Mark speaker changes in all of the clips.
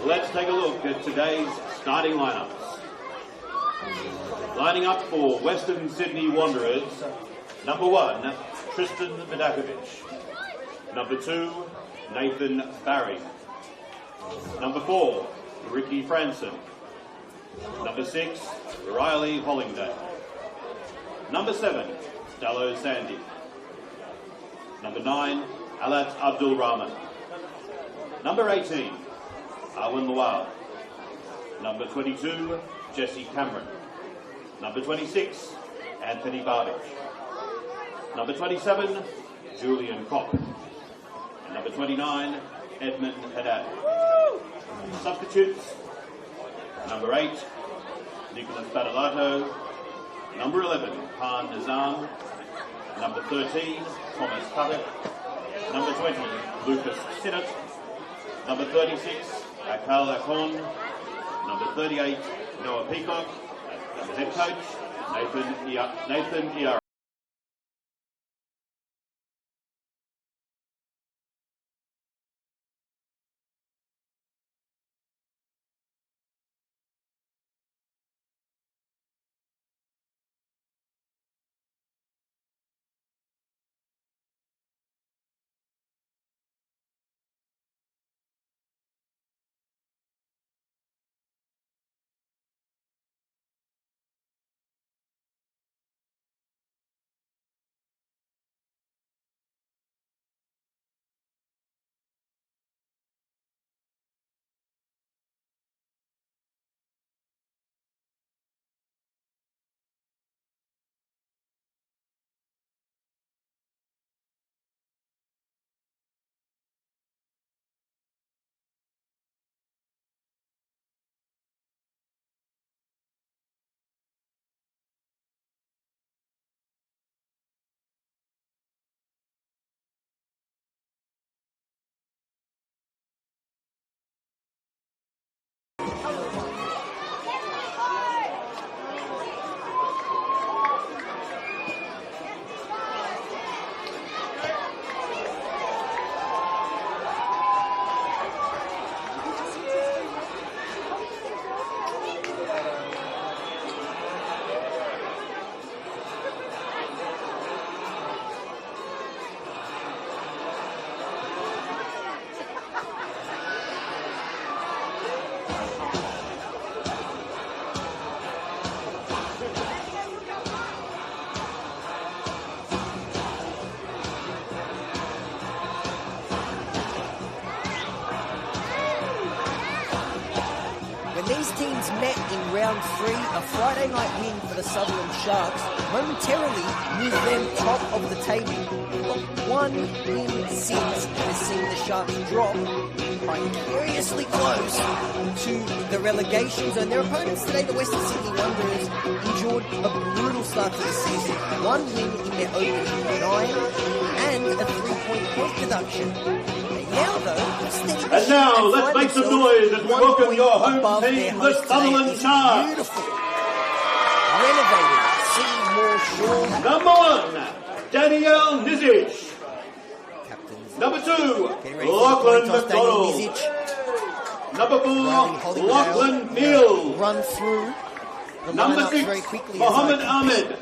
Speaker 1: Let's take a look at today's starting lineups. Lining up for Western Sydney Wanderers, number 1, Tristan Vidakovic. Number 2, Nathan Barry. Number 4, Ricky Franson. Number 6, Riley Hollingdale. Number 7, Dallo Sandy. Number 9, Alat Abdul Rahman. Number 18, Arwen Lawal. Number 22, Jesse Cameron. Number 26, Anthony Barbich. Number 27, Julian Kopp. And number 29, Edmund Haddad. Substitutes, number 8, Nicholas Badalato. Number 11, Khan Nizam. Number 13, Thomas Tubbett. Number 20, Lucas Sinnott. Number 36, Akal Akon. Number 38, Noah Peacock. And the head coach, Nathan Iara.
Speaker 2: These teams met in round 3, a Friday night win for the Sutherland Sharks momentarily moved them top of the table. But one win since has seen the Sharks drop precariously close to the relegation zone. Their opponents today, the Western Sydney Wanderers, endured a brutal start to the season. One win in their opening 9 and a 3-point deduction. Now, though,
Speaker 1: and now, let's make some noise as we welcome your home team, the Sutherland Sharks.
Speaker 2: Beautiful. Renovated. Seymour Shaw.
Speaker 1: Number 1, Danielle Nizic. Number 2, Lachlan McDonald. Number 4, Lachlan Beale.
Speaker 2: Run through.
Speaker 1: Number 6, Mohammed Ahmed.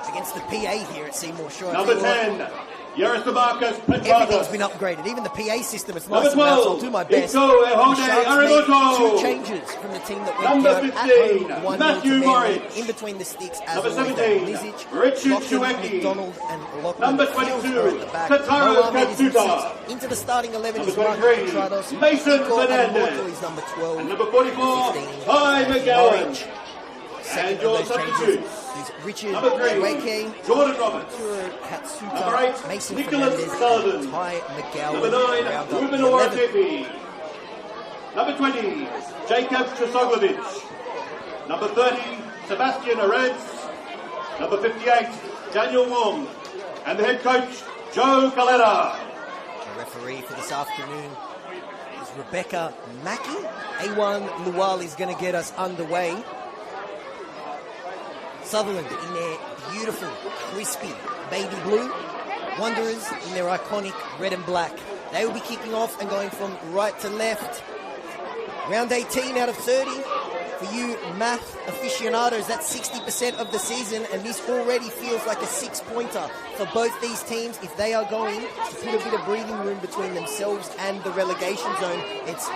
Speaker 2: against the PA here at Seymour Shore.
Speaker 1: Number 10, Yaristamarcus
Speaker 2: Everything's
Speaker 1: Petratus.
Speaker 2: been upgraded. Even the PA system, it's
Speaker 1: Number
Speaker 2: nice and loud, so
Speaker 1: 12,
Speaker 2: I'll do my best.
Speaker 1: Iko
Speaker 2: The
Speaker 1: Ehode
Speaker 2: Sharks made
Speaker 1: Arimoto.
Speaker 2: 2 changes from the team that went
Speaker 1: Number
Speaker 2: down
Speaker 1: 15,
Speaker 2: at home, 1-0
Speaker 1: Matthew
Speaker 2: to Manly.
Speaker 1: Morris.
Speaker 2: In between the sticks, as
Speaker 1: Number
Speaker 2: always,
Speaker 1: 17,
Speaker 2: Nizic,
Speaker 1: Richard
Speaker 2: Lachlan,
Speaker 1: Shueki.
Speaker 2: McDonald and Lachlan.
Speaker 1: Number
Speaker 2: Fields
Speaker 1: 22,
Speaker 2: are at the back.
Speaker 1: Tataru
Speaker 2: No Ahmed is in
Speaker 1: Katsuta.
Speaker 2: 6. Into the starting 11
Speaker 1: Number
Speaker 2: is Mark
Speaker 1: 23,
Speaker 2: Petratos.
Speaker 1: Mason
Speaker 2: Iko
Speaker 1: Fernandez.
Speaker 2: Immortal is number 12.
Speaker 1: And number 44,
Speaker 2: 15,
Speaker 1: Ty McGowan.
Speaker 2: Norwich.
Speaker 1: And
Speaker 2: Second
Speaker 1: your
Speaker 2: of those changes
Speaker 1: substitutes.
Speaker 2: is Richard
Speaker 1: Number 3,
Speaker 2: Shueki.
Speaker 1: Jordan Roberts.
Speaker 2: Arturo Katsuta,
Speaker 1: Number 8,
Speaker 2: Mason
Speaker 1: Nicholas
Speaker 2: Fernandez,
Speaker 1: Sullivan.
Speaker 2: and Ty McGowan.
Speaker 1: Number 9,
Speaker 2: round up
Speaker 1: Ruben
Speaker 2: the 11.
Speaker 1: Oratepi. Number 20, Jacob Chasoglovich. Number 30, Sebastian Arantz. Number 58, Daniel Wong. And the head coach, Joe Caletta.
Speaker 2: The referee for this afternoon is Rebecca Mackey. A1 Lual is going to get us underway. Sutherland in their beautiful, crispy baby blue. Wanderers in their iconic red and black. They will be kicking off and going from right to left. Round 18 out of 30. For you math aficionados, that's 60% of the season, and this already feels like a 6-pointer for both these teams if they are going to put a bit of breathing room between themselves and the relegation zone. It's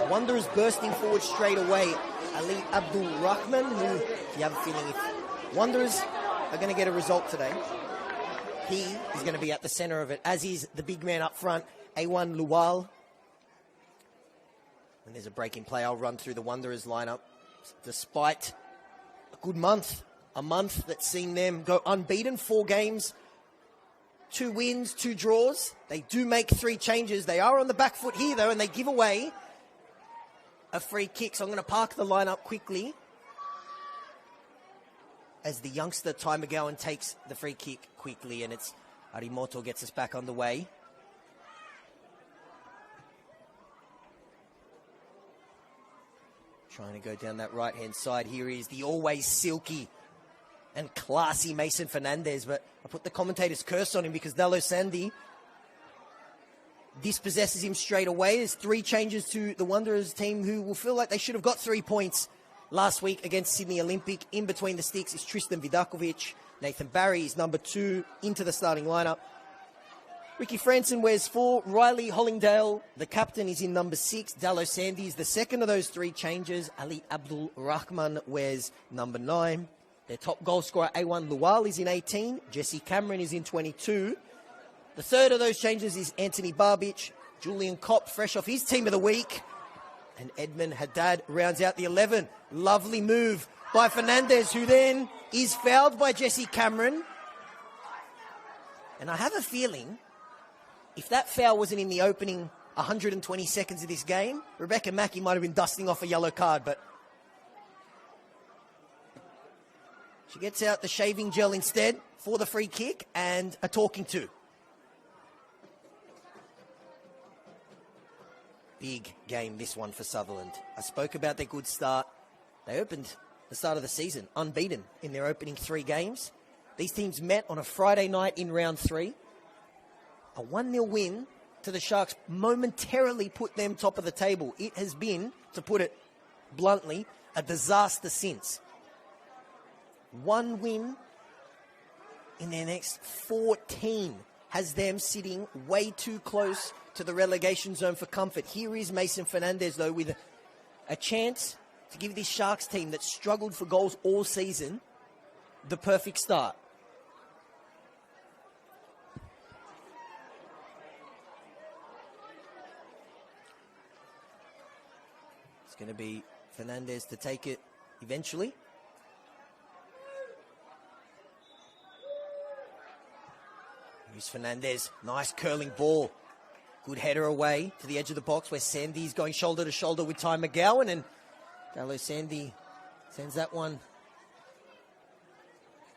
Speaker 2: Wanderers bursting forward straight away. Ali Abdul Rahman, who, if you have a feeling, if Wanderers are going to get a result today, he is going to be at the centre of it, as is the big man up front, A1 Lual. And there's a breaking play. I'll run through the Wanderers lineup. Despite a good month, a month that's seen them go unbeaten, 4 games, 2 wins, 2 draws. They do make 3 changes. They are on the back foot here, though, and they give away a free kick. So I'm going to park the lineup quickly as the youngster Ty McGowan takes the free kick quickly, and it's Arimoto gets us back on the way. Trying to go down that right-hand side. Here is the always silky and classy Mason Fernandez, but I put the commentator's curse on him because Dalo Sandy dispossesses him straight away. There's 3 changes to the Wanderers team, who will feel like they should have got 3 points last week against Sydney Olympic. In between the sticks is Tristan Vidakovic. Nathan Barry is number 2 into the starting lineup. Ricky Franson wears 4. Riley Hollingdale, the captain, is in number 6. Dalo Sandy is the second of those 3 changes. Ali Abdul Rahman wears number 9. Their top goal scorer, A1 Lual, is in 18. Jesse Cameron is in 22. The third of those changes is Anthony Barbic. Julian Kopp, fresh off his team of the week. And Edmund Haddad rounds out the 11. Lovely move by Fernandez, who then is fouled by Jesse Cameron. And I have a feeling, if that foul wasn't in the opening 120 seconds of this game, Rebecca Mackey might have been dusting off a yellow card, but she gets out the shaving gel instead for the free kick and a talking to. Big game, this one for Sutherland. I spoke about their good start. They opened the start of the season unbeaten in their opening 3 games. These teams met on a Friday night in round 3. A 1-0 win to the Sharks momentarily put them top of the table. It has been, to put it bluntly, a disaster since. 1 win in their next 14 has them sitting way too close to the relegation zone for comfort. Here is Mason Fernandez, though, with a chance to give this Sharks team that struggled for goals all season the perfect start. It's going to be Fernandez to take it eventually. Here's Fernandez. Nice curling ball. Good header away to the edge of the box where Sandy's going shoulder to shoulder with Ty McGowan, and Dalo Sandy sends that one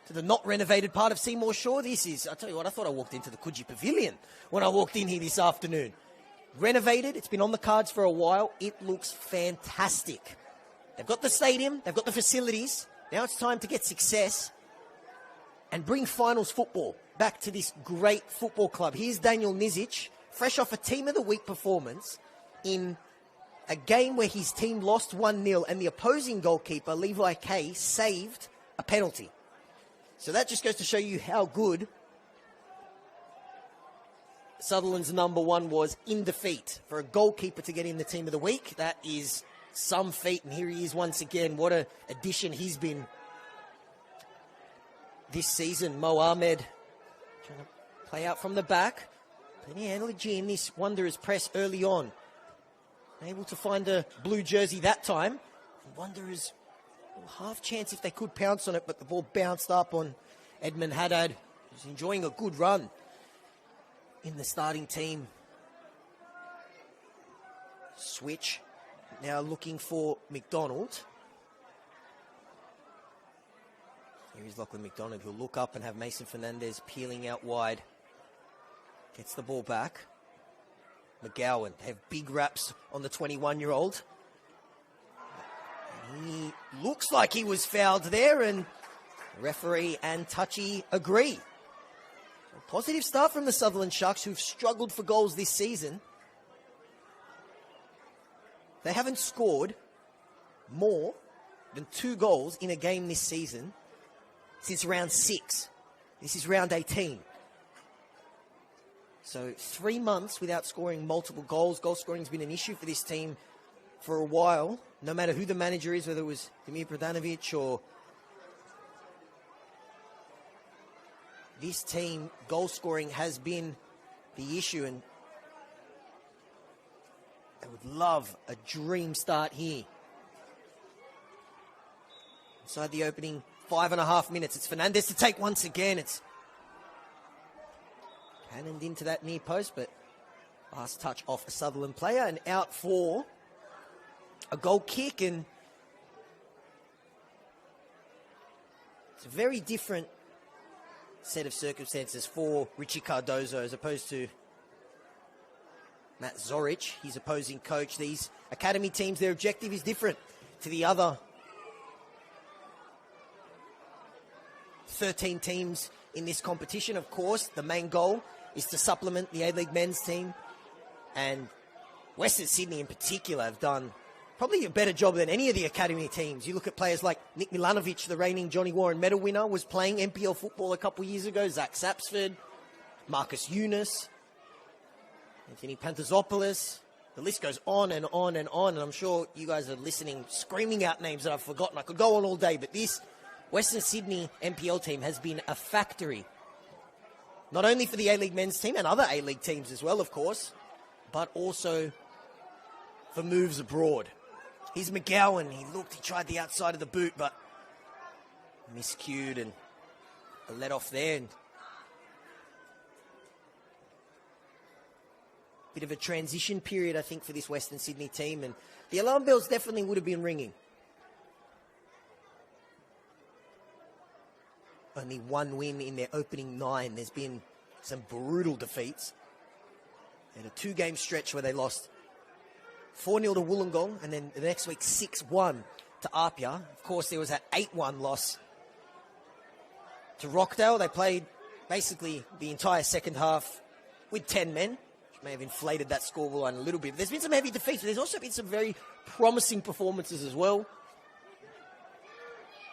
Speaker 2: to the not renovated part of Seymour Shore. This is, I tell you what, I thought I walked into the Coogee Pavilion when I walked in here this afternoon. Renovated, it's been on the cards for a while. It looks fantastic. They've got the stadium, they've got the facilities. Now it's time to get success and bring finals football back to this great football club. Here's Daniel Nizic, fresh off a Team of the Week performance in a game where his team lost 1-0 and the opposing goalkeeper, Levi Kay, saved a penalty. So that just goes to show you how good Sutherland's number one was in defeat. For a goalkeeper to get in the team of the week, that is some feat. And here he is once again. What an addition he's been this season. Mo Ahmed trying to play out from the back. Plenty of energy in this Wanderers press early on. Able to find a blue jersey that time. And Wanderers, half chance if they could pounce on it, but the ball bounced up on Edmund Haddad, who's enjoying a good run in the starting team. Switch. Now looking for McDonald. Here is Lachlan McDonald, who'll look up and have Mason Fernandez peeling out wide. Gets the ball back. McGowan have big raps on the 21-year-old. He looks like he was fouled there, and referee and Touchy agree. A positive start from the Sutherland Sharks, who've struggled for goals this season. They haven't scored more than 2 goals in a game this season since round 6. This is round 18. So 3 months without scoring multiple goals. Goal scoring has been an issue for this team for a while. No matter who the manager is, whether it was Demir Pradanovic or this team, goal scoring has been the issue, and I would love a dream start here. Inside the opening 5.5 minutes, it's Fernandez to take once again. It's cannoned into that near post, but last touch off a Sutherland player, and out for a goal kick. And it's a very different set of circumstances for Richie Cardozo as opposed to Matt Zorich, his opposing coach. These academy teams, their objective is different to the other 13 teams in this competition. Of course, the main goal is to supplement the A-League men's team, and Western Sydney in particular have done probably a better job than any of the academy teams. You look at players like Nick Milanovic, the reigning Johnny Warren medal winner, was playing NPL football a couple years ago. Zach Sapsford, Marcus Eunice, Anthony Panthazopoulos. The list goes on and on and on, and I'm sure you guys are listening, screaming out names that I've forgotten. I could go on all day, but this Western Sydney NPL team has been a factory, not only for the A-League men's team and other A-League teams as well, of course, but also for moves abroad. Here's McGowan. He tried the outside of the boot, but miscued and a let off there. And bit of a transition period, I think, for this Western Sydney team, and the alarm bells definitely would have been ringing. Only 1 win in their opening 9. There's been some brutal defeats. And a 2-game stretch where they lost 4-0 to Wollongong, and then the next week 6-1 to Apia. Of course, there was that 8-1 loss to Rockdale. They played basically the entire second half with 10 men, which may have inflated that scoreline a little bit. But there's been some heavy defeats, but there's also been some very promising performances as well.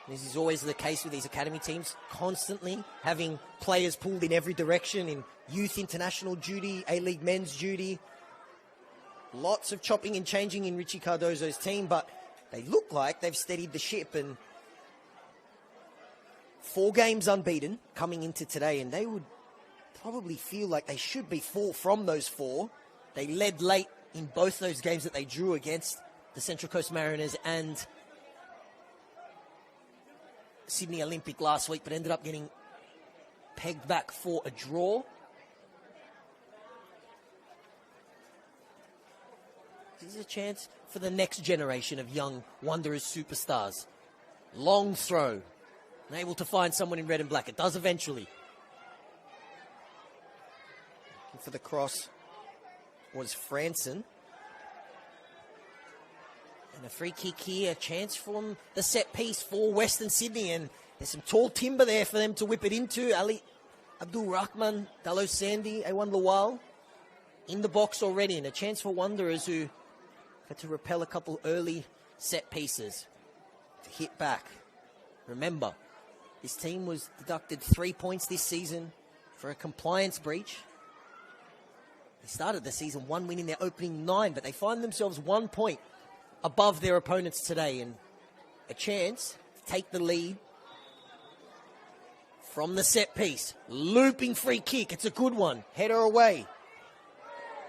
Speaker 2: This is always the case with these academy teams, constantly having players pulled in every direction in youth international duty, A-League men's duty. Lots of chopping and changing in Richie Cardozo's team, but they look like they've steadied the ship, and 4 games unbeaten coming into today, and they would probably feel like they should be 4 from those 4. They led late in both those games that they drew against the Central Coast Mariners and Sydney Olympic last week, but ended up getting pegged back for a draw. This is a chance for the next generation of young Wanderers superstars. Long throw. Unable to find someone in red and black. It does eventually. Looking for the cross was Franson. And a free kick here, a chance from the set piece for Western Sydney, and there's some tall timber there for them to whip it into. Ali Abdul Rahman, Dalo Sandy, A1 Lawal in the box already, and a chance for Wanderers who had to repel a couple early set pieces to hit back. Remember, This team was deducted 3 points this season for a compliance breach. They started the season 1 win in their opening 9, but they find themselves 1 point above their opponents today and a chance to take the lead from the set piece. Looping free kick. It's a good one. Header away.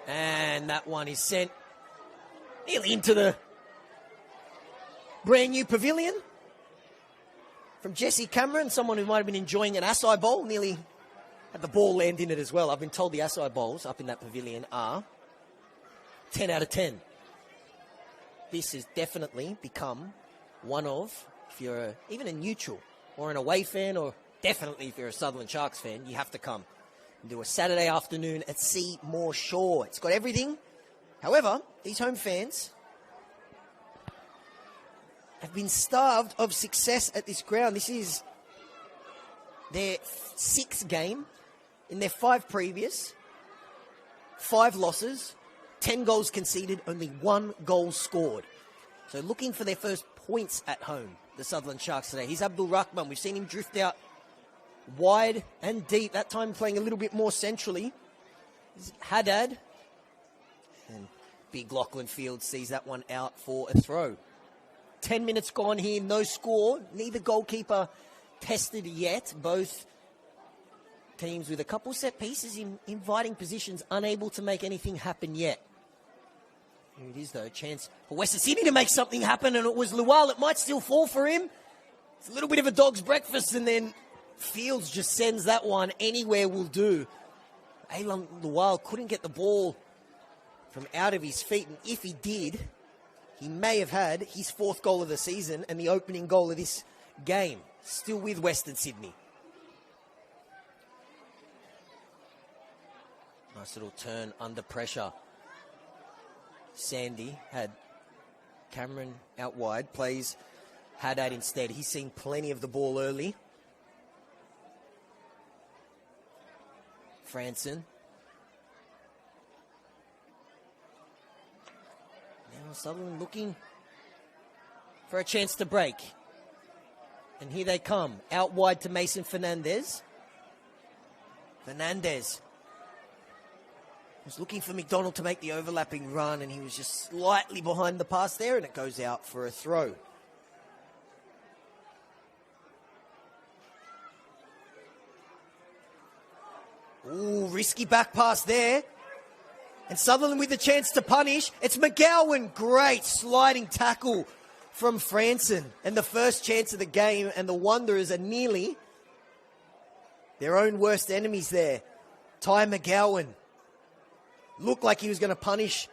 Speaker 2: And that one is sent nearly into the brand new pavilion from Jesse Cameron, someone who might have been enjoying an acai bowl, nearly had the ball land in it as well. I've been told the acai bowls up in that pavilion are 10 out of 10. This has definitely become one of, if you're even a neutral or an away fan, or definitely if you're a Sutherland Sharks fan, you have to come and do a Saturday afternoon at Seymour Shore. It's got everything. However, these home fans have been starved of success at this ground. This is their 6th game. In their 5 previous, 5 losses, 10 goals conceded, only 1 goal scored. So looking for their first points at home, the Sutherland Sharks today. Here's Abdul Rahman. We've seen him drift out wide and deep, that time playing a little bit more centrally. Haddad. And Big Lachlan Field sees that one out for a throw. 10 minutes gone here, no score. Neither goalkeeper tested yet. Both teams with a couple set pieces in inviting positions, unable to make anything happen yet. Here it is, though, a chance for Western Sydney to make something happen, and it was Lual. It might still fall for him. It's a little bit of a dog's breakfast, and then Fields just sends that one. Anywhere will do. Aylan Lual couldn't get the ball from out of his feet, and if he did, he may have had his 4th goal of the season and the opening goal of this game. Still with Western Sydney. Nice little turn under pressure. Sandy had Cameron out wide, plays Haddad instead. He's seen plenty of the ball early. Franson. Now Sutherland looking for a chance to break. And here they come. Out wide to Mason Fernandez. Fernandez was looking for McDonald to make the overlapping run, and he was just slightly behind the pass there, and it goes out for a throw. Ooh, risky back pass there. And Sutherland with the chance to punish. It's McGowan. Great sliding tackle from Franson. And the first chance of the game, and the Wanderers are nearly their own worst enemies there. Ty McGowan looked like he was going to punish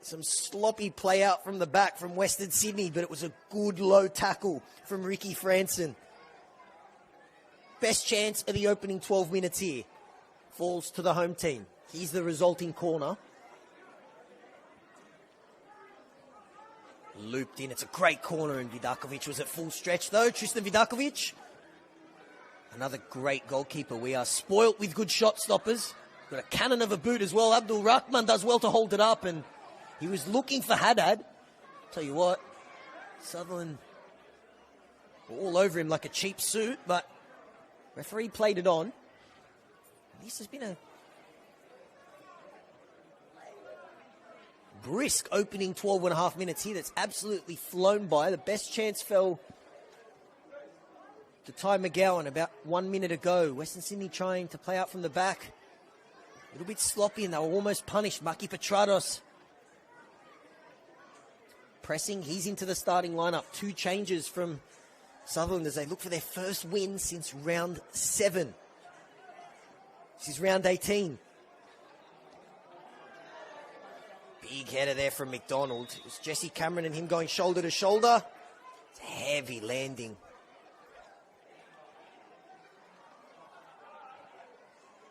Speaker 2: some sloppy play out from the back from Western Sydney, but it was a good low tackle from Ricky Franson. Best chance of the opening 12 minutes here falls to the home team. Here's the resulting corner. Looped in. It's a great corner, and Vidakovic was at full stretch though. Tristan Vidakovic, another great goalkeeper. We are spoilt with good shot stoppers. Got a cannon of a boot as well. Abdul Rahman does well to hold it up, and he was looking for Haddad. Tell you what, Sutherland were all over him like a cheap suit, but referee played it on. This has been a brisk opening 12 and a half minutes here that's absolutely flown by. The best chance fell to Ty McGowan about 1 minute ago. Western Sydney trying to play out from the back. A little bit sloppy, and they were almost punished. Maki Petrados pressing. He's into the starting lineup. 2 changes from Sutherland as they look for their first win since round 7. This is round 18. Big header there from McDonald. It was Jesse Cameron and him going shoulder to shoulder. It's a heavy landing.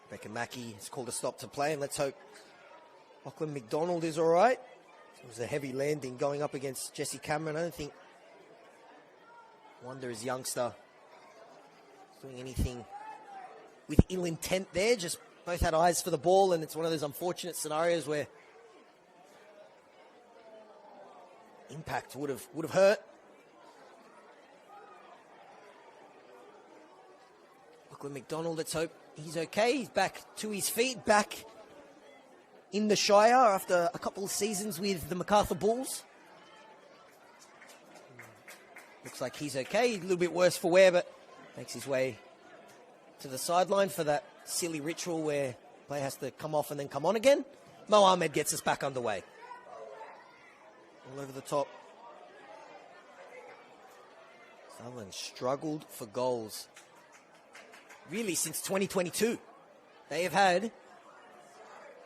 Speaker 2: Rebecca Mackey has called a stop to play, and let's hope Lachlan McDonald is all right. It was a heavy landing going up against Jesse Cameron. I don't think Wanderers youngster doing anything with ill intent there. Just both had eyes for the ball, and it's one of those unfortunate scenarios where impact would have hurt. Lachlan McDonald, let's hope he's okay. He's back to his feet, back in the Shire after a couple of seasons with the MacArthur Bulls. Looks like he's okay. A little bit worse for wear, but makes his way to the sideline for that silly ritual where player has to come off and then come on again. Mo Ahmed gets us back underway. All over the top. Sutherland struggled for goals. Really, since 2022. They have had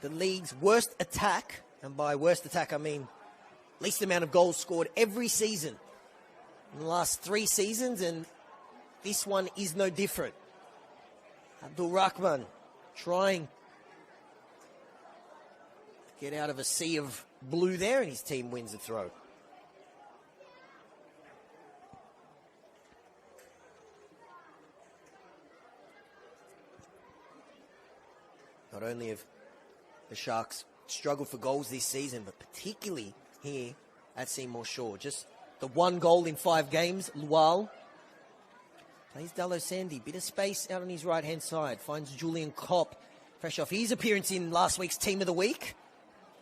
Speaker 2: the league's worst attack, and by worst attack I mean least amount of goals scored every season in the last 3 seasons, and this one is no different. Abdul Rahman trying to get out of a sea of blue there, and his team wins the throw. Not only have the Sharks struggled for goals this season, but particularly here at Seymour Shaw. Just the 1 goal in 5 games. Lual plays Dallo Sandy. Bit of space out on his right-hand side. Finds Julian Kopp. Fresh off his appearance in last week's Team of the Week.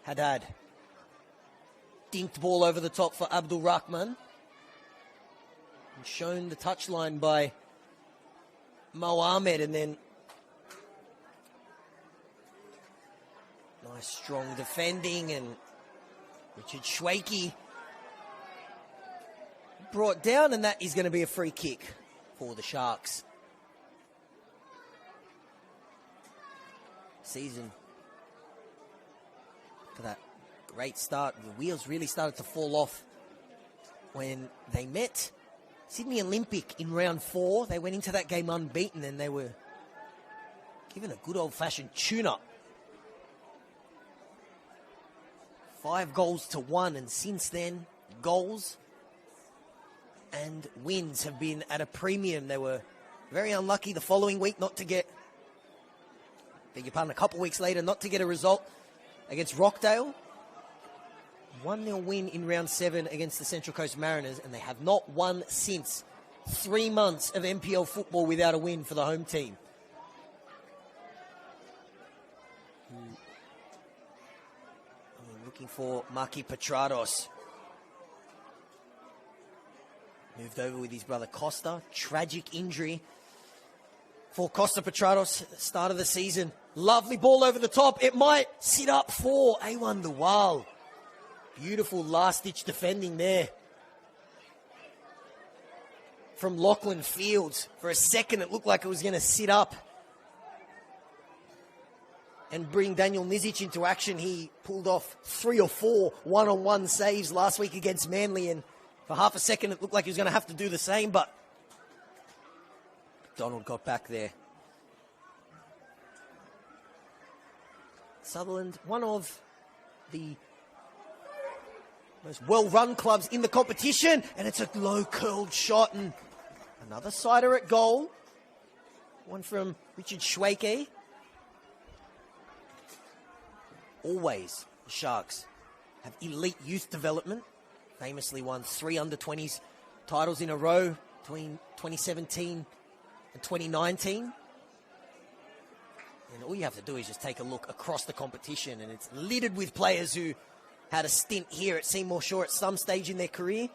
Speaker 2: Haddad. Dinked ball over the top for Abdul Rahman. And shown the touchline by Mo Ahmed, and then nice strong defending, and Richard Schwakey brought down, and that is going to be a free kick for the Sharks. Season for that great start. The wheels really started to fall off when they met Sydney Olympic in round 4. They went into that game unbeaten, and they were given a good old-fashioned tune-up. 5 goals to 1, and since then, goals and wins have been at a premium. They were very unlucky the following week not to get, beg your pardon, a couple weeks later not to get a result against Rockdale. 1-0 win in round 7 against the Central Coast Mariners, and they have not won since. 3 months of NPL football without a win for the home team. Looking for Maki Petrados. Moved over with his brother Costa. Tragic injury for Costa Petrados at the start of the season. Lovely ball over the top. It might sit up for A1 Lual. Beautiful last-ditch defending there from Lachlan Fields. For a second, it looked like it was going to sit up and bring Daniel Nizic into action. He pulled off 3 or 4 one-on-one saves last week against Manly, and for half a second it looked like he was going to have to do the same, but Donald got back there. Sutherland, one of the most well-run clubs in the competition, and it's a low-curled shot, and another sider at goal. One from Richard Schwake. Always, the Sharks have elite youth development. Famously won 3 under-20s titles in a row between 2017 and 2019. And all you have to do is just take a look across the competition, and it's littered with players who had a stint here at Seymour Shaw at some stage in their career.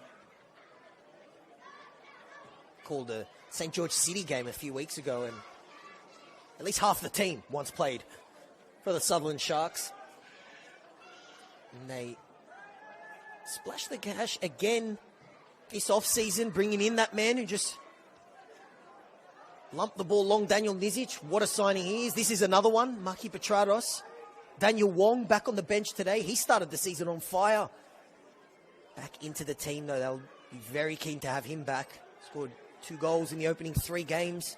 Speaker 2: Called a St. George City game a few weeks ago, and at least half the team once played for the Sutherland Sharks. And they splash the cash again this off-season, bringing in that man who just lumped the ball long, Daniel Nizic. What a signing he is. This is another one, Maki Petrados. Daniel Wong back on the bench today. He started the season on fire. Back into the team, though. They'll be very keen to have him back. Scored 2 goals in the opening 3 games.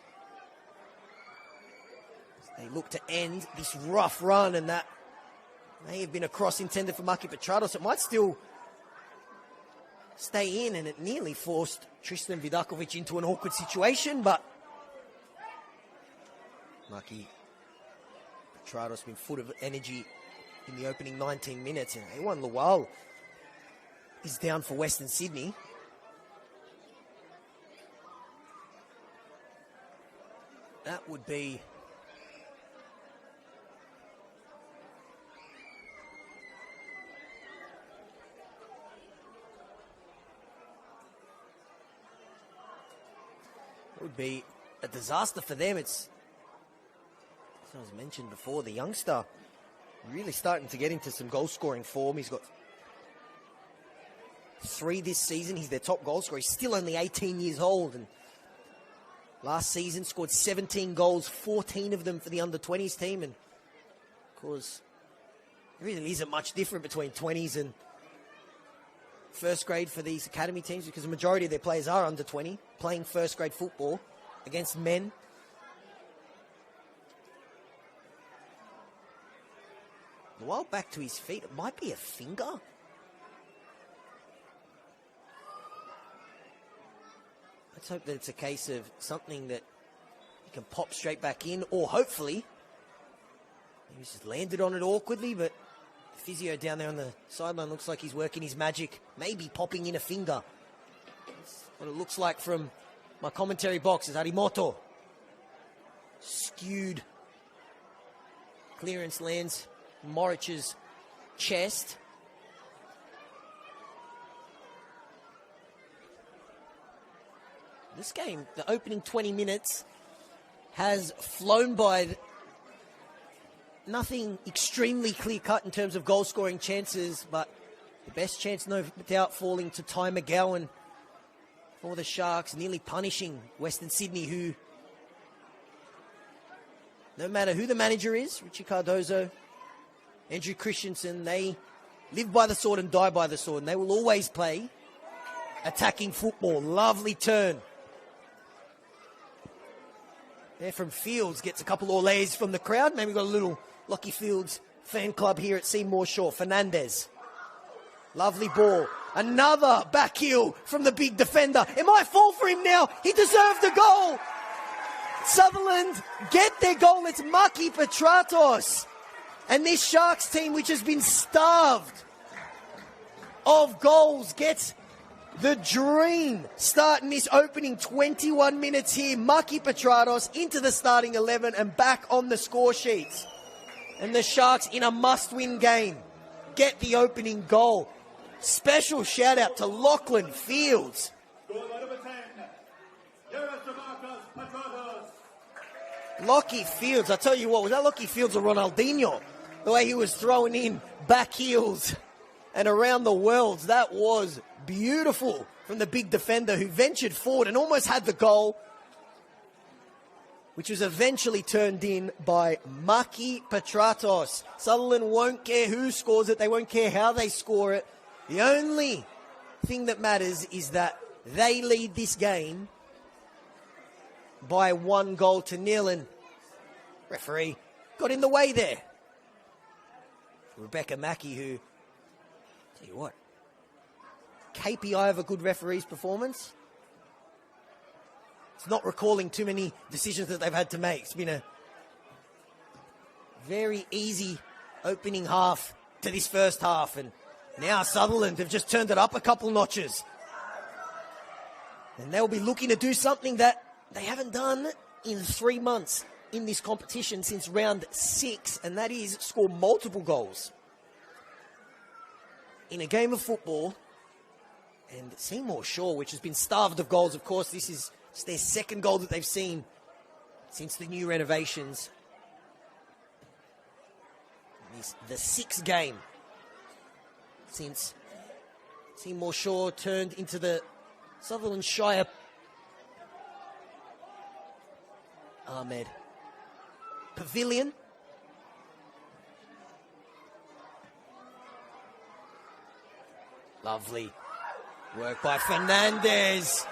Speaker 2: They look to end this rough run, and that may have been a cross intended for Maki Petrados. It might still stay in, and it nearly forced Tristan Vidakovic into an awkward situation, but Maki Petrados been full of energy in the opening 19 minutes, and A1 Lual is down for Western Sydney. That would be... would be a disaster for them. It's, as I was mentioned before, the youngster really starting to get into some goal-scoring form. He's got 3 this season. He's their top goal scorer. He's still only 18 years old, and last season scored 17 goals, 14 of them for the under-20s team. And of course, there really isn't much different between 20s and first grade for these academy teams, because the majority of their players are under 20, playing first grade football against men. Well, back to his feet. It might be a finger. Let's hope that it's a case of something that he can pop straight back in, or hopefully he's just landed on it awkwardly, but the physio down there on the sideline looks like he's working his magic, maybe popping in a finger. That's what it looks like from my commentary box. Is Arimoto. Skewed clearance lands Morich's chest. This game, the opening 20 minutes, has flown by. Nothing extremely clear-cut in terms of goal-scoring chances, but the best chance, no doubt, falling to Ty McGowan for the Sharks, nearly punishing Western Sydney, who, no matter who the manager is, Richie Cardozo, Andrew Christensen, they live by the sword and die by the sword, and they will always play attacking football. Lovely turn there from Fields, gets a couple olés from the crowd. Maybe got a little Lockie Fields fan club here at Seymour Shaw. Fernandez, lovely ball, another back heel from the big defender. It might fall for him now. He deserved a goal. Sutherland get their goal. It's Maki Petratos. And this Sharks team, which has been starved of goals, gets the dream start in this opening 21 minutes here. Maki Petratos into the starting 11 and back on the score sheets. And the Sharks, in a must-win game, get the opening goal. Special shout-out to Lachlan Fields. Lockie Fields, I tell you what, was that Lockie Fields or Ronaldinho? The way he was throwing in back heels and around the worlds, that was beautiful from the big defender who ventured forward and almost had the goal, which was eventually turned in by Maki Petratos. Sutherland won't care who scores it. They won't care how they score it. The only thing that matters is that they lead this game by 1-0, and referee got in the way there. Rebecca Mackey, who, tell you what, KPI of a good referee's performance. It's not recalling too many decisions that they've had to make. It's been a very easy opening half to this first half, and now Sutherland have just turned it up a couple notches. And they'll be looking to do something that they haven't done in 3 months in this competition since round 6, and that is score multiple goals in a game of football. And Seymour Shaw, which has been starved of goals, of course, this is their second goal that they've seen since the new renovations. This the 6th game since Seymour Shaw turned into the Sutherland Shire Ahmed Pavilion. Lovely work by Fernandez.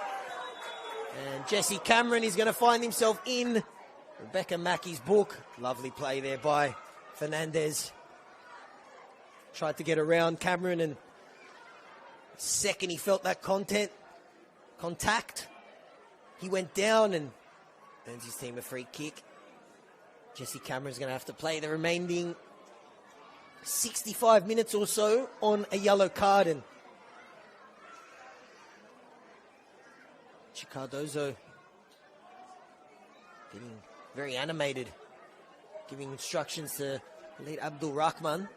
Speaker 2: And Jesse Cameron is going to find himself in Rebecca Mackey's book. Lovely play there by Fernandez. Tried to get around Cameron, and the second he felt that contact, he went down and earns his team a free kick. Jesse Cameron's going to have to play the remaining 65 minutes or so on a yellow card, and Cardozo getting very animated, giving instructions to lead Abdul Rahman.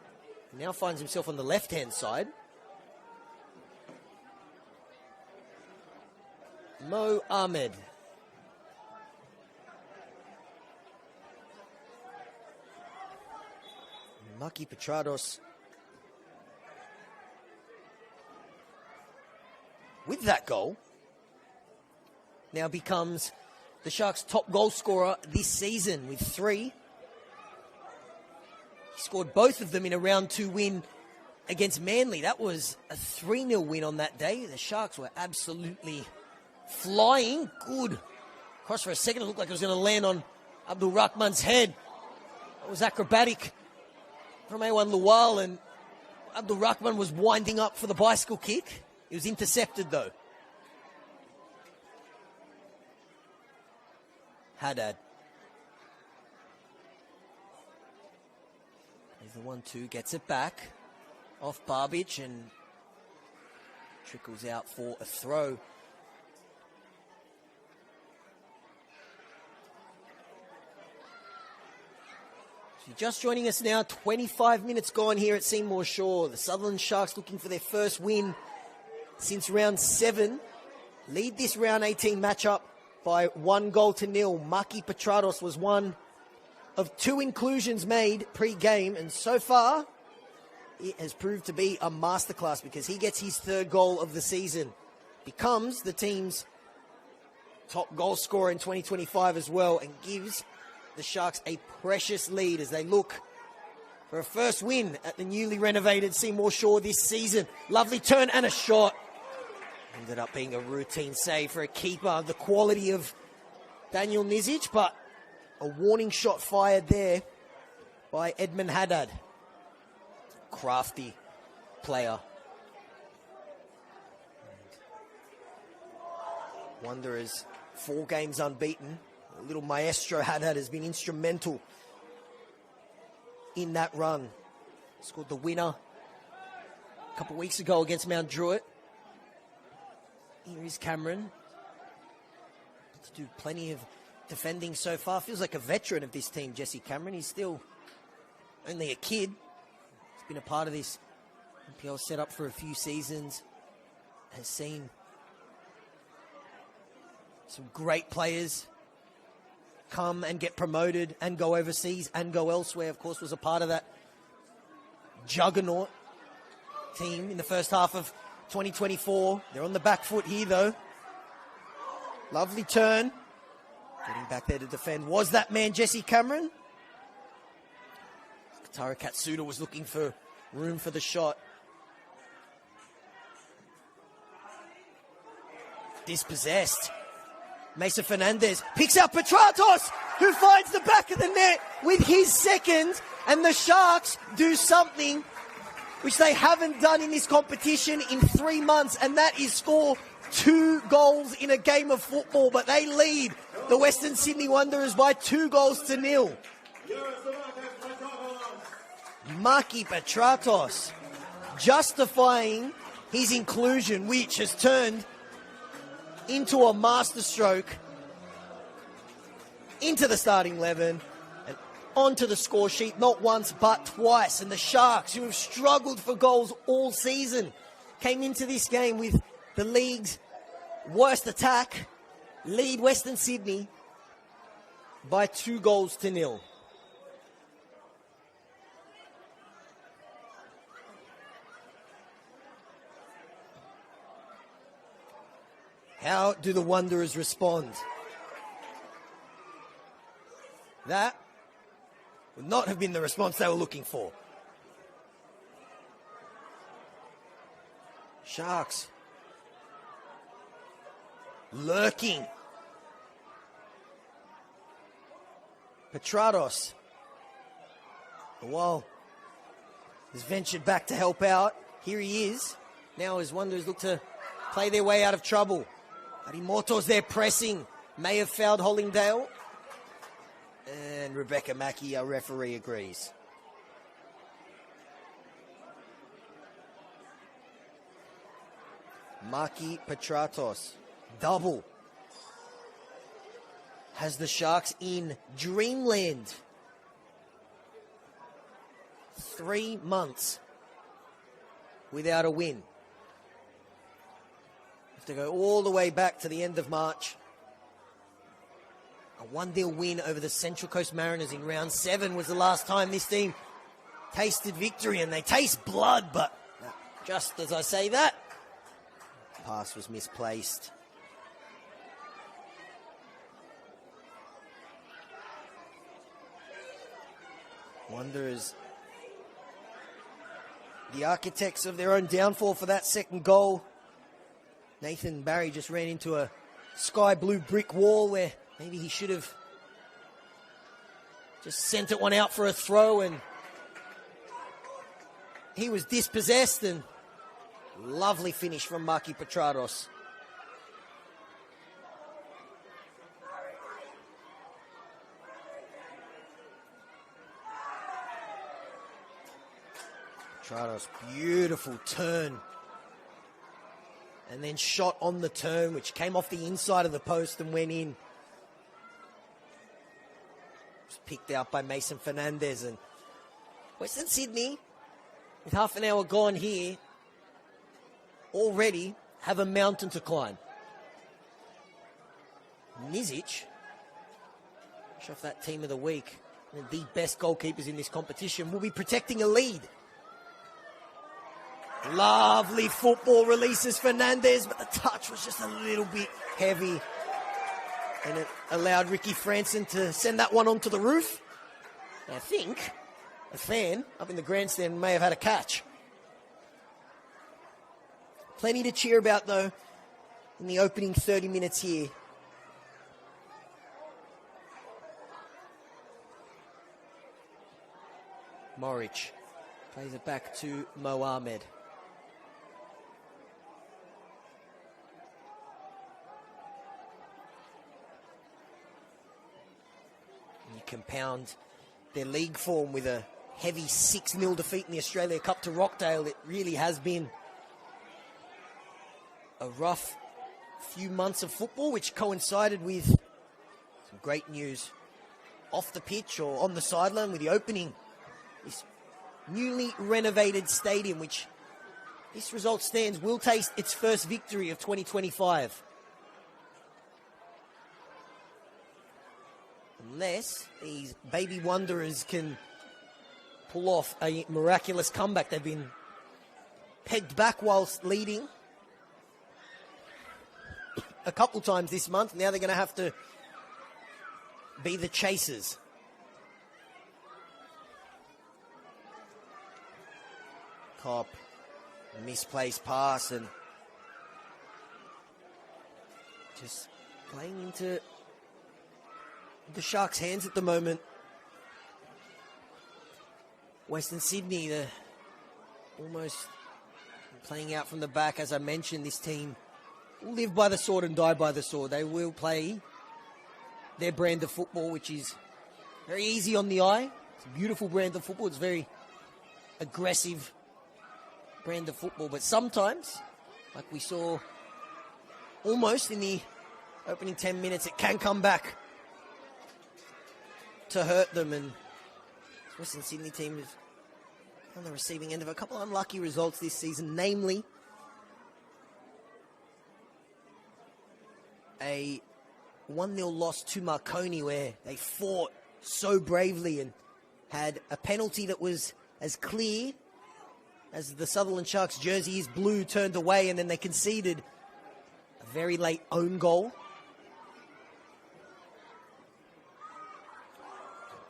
Speaker 2: He now finds himself on the left-hand side. Mo Ahmed. Maki Petrados. With that goal, now becomes the Sharks' top goal scorer this season with 3. He scored both of them in a round 2 win against Manly. That was a 3-0 win on that day. The Sharks were absolutely flying. Good. Cross for a second, it looked like it was going to land on Abdul Rahman's head. It was acrobatic from A1 Luwal, and Abdul Rahman was winding up for the bicycle kick. It was intercepted, though. Haddad. There's the 1-2, gets it back. Off Barbich and trickles out for a throw. So just joining us now, 25 minutes gone here at Seymour Shore. The Sutherland Sharks looking for their first win since round 7. Lead this round 18 matchup by 1-0. Maki Petrados was one of 2 inclusions made pre-game, and so far it has proved to be a masterclass because he gets his 3rd goal of the season. Becomes the team's top goal scorer in 2025 as well, and gives the Sharks a precious lead as they look for a first win at the newly renovated Seymour Shore this season. Lovely turn and a shot. Ended up being a routine save for a keeper. The quality of Daniel Nizic, but a warning shot fired there by Edmund Haddad. Crafty player. Wanderers 4 games unbeaten. A little maestro Haddad has been instrumental in that run. Scored the winner a couple of weeks ago against Mount Druitt. Here is Cameron. To do plenty of defending so far. Feels like a veteran of this team, Jesse Cameron. He's still only a kid. He's been a part of this NPL setup for a few seasons. Has seen some great players come and get promoted and go overseas and go elsewhere. Of course, was a part of that juggernaut team in the first half of 2024. They're on the back foot here, though. Lovely turn. Getting back there to defend. Was that man Jesse Cameron? Katara Katsuda was looking for room for the shot. Dispossessed. Mesa Fernandez picks out Petratos, who finds the back of the net with his 2nd, and the Sharks do something which they haven't done in this competition in 3 months, and that is score 2 goals in a game of football. But they lead the Western Sydney Wanderers by 2-0. Maki Petratos justifying his inclusion, which has turned into a masterstroke into the starting 11 and onto the score sheet, not once but twice. And the Sharks, who have struggled for goals all season, came into this game with the league's worst attack, lead Western Sydney by 2-0. How do the Wanderers respond? That would not have been the response they were looking for. Sharks lurking. Petrados, the wall, has ventured back to help out. Here he is. Now as Wanderers look to play their way out of trouble. Arimoto's there pressing. May have fouled Hollingdale. And Rebecca Mackey, our referee, agrees. Maki Petratos. Double. has the Sharks in dreamland. 3 months without a win. Have to go all the way back to the end of March. A 1-0 win over the Central Coast Mariners in round 7 was the last time this team tasted victory, and they taste blood, but just as I say that, pass was misplaced. Wanderers, the architects of their own downfall for that second goal. Nathan Barry just ran into a sky blue brick wall where maybe he should have just sent it one out for a throw, and he was dispossessed, and lovely finish from Maki Petrados. Petrados, beautiful turn. And then shot on the turn, which came off the inside of the post and went in. Was picked out by Mason Fernandez. And Western Sydney, with half an hour gone here, already have a mountain to climb. Nizic, off that team of the week, the best goalkeepers in this competition, will be protecting a lead. Lovely football releases Fernandez, but the touch was just a little bit heavy. And it allowed Ricky Franson to send that one onto the roof. I think a fan up in the grandstand may have had a catch. Plenty to cheer about, though, in the opening 30 minutes here. Moric plays it back to Mo Ahmed. You compound their league form with a heavy 6-0 defeat in the Australia Cup to Rockdale. It really has been a rough few months of football, which coincided with some great news off the pitch or on the sideline with the opening this newly renovated stadium, which this result stands will taste its first victory of 2025. Unless these baby Wanderers can pull off a miraculous comeback. They've been pegged back whilst leading a couple times this month. Now they're going to have to be the chasers. Cop, misplaced pass, and just playing into the Sharks' hands at the moment. Western Sydney, they're almost playing out from the back. As I mentioned, this team will live by the sword and die by the sword. They will play their brand of football, which is very easy on the eye. It's a beautiful brand of football. It's very aggressive brand of football. But sometimes, like we saw almost in the opening 10 minutes, it can come back to hurt them. And the Western Sydney team is on the receiving end of a couple of unlucky results this season, namely a 1-0 loss to Marconi, where they fought so bravely and had a penalty that was as clear as the Sutherland Sharks jersey is blue turned away, and then they conceded a very late own goal.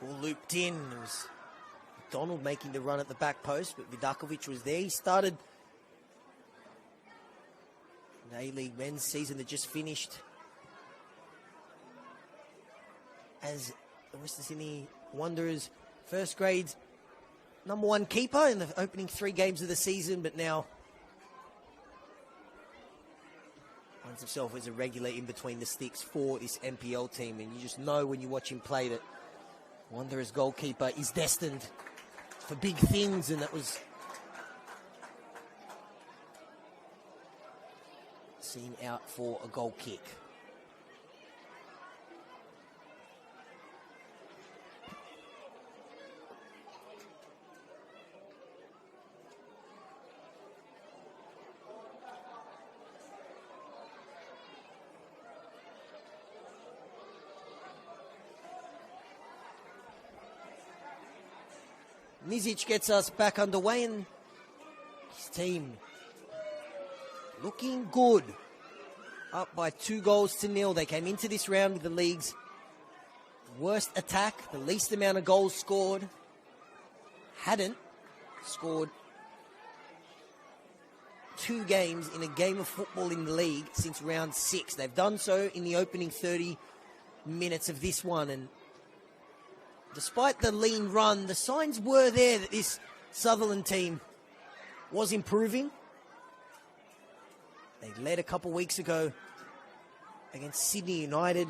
Speaker 2: Ball looped in. It was McDonald making the run at the back post, but Vidakovic was there. He started an A-League men's season that just finished as the Western Sydney Wanderers first grade #1 keeper in the opening 3 games of the season, but now finds himself as a regular in between the sticks for this NPL team. And you just know when you watch him play that Wanderers goalkeeper is destined for big things, and that was seen out for a goal kick. Nizic gets us back underway, and his team looking good. Up by 2-0. They came into this round with the league's worst attack, the least amount of goals scored. Hadn't scored 2 games in a game of football in the league since round 6. They've done so in the opening 30 minutes of this one, and despite the lean run, the signs were there that this Sutherland team was improving. They led a couple weeks ago against Sydney United.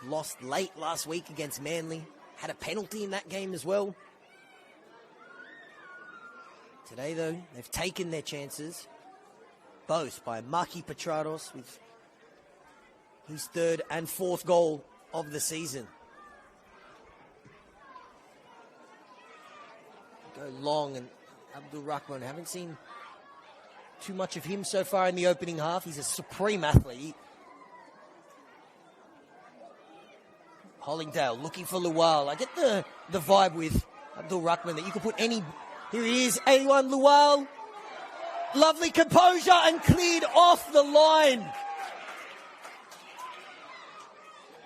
Speaker 2: Lost late last week against Manly. Had a penalty in that game as well. Today, though, they've taken their chances. Both by Maki Petratos with his 3rd and 4th goal of the season. Go long, and Abdul Rahman, haven't seen too much of him so far in the opening half. He's a supreme athlete. Hollingdale looking for Luwal. I get the vibe with Abdul Rahman that you could put any... Here he is, A1 Luwal. Lovely composure and cleared off the line.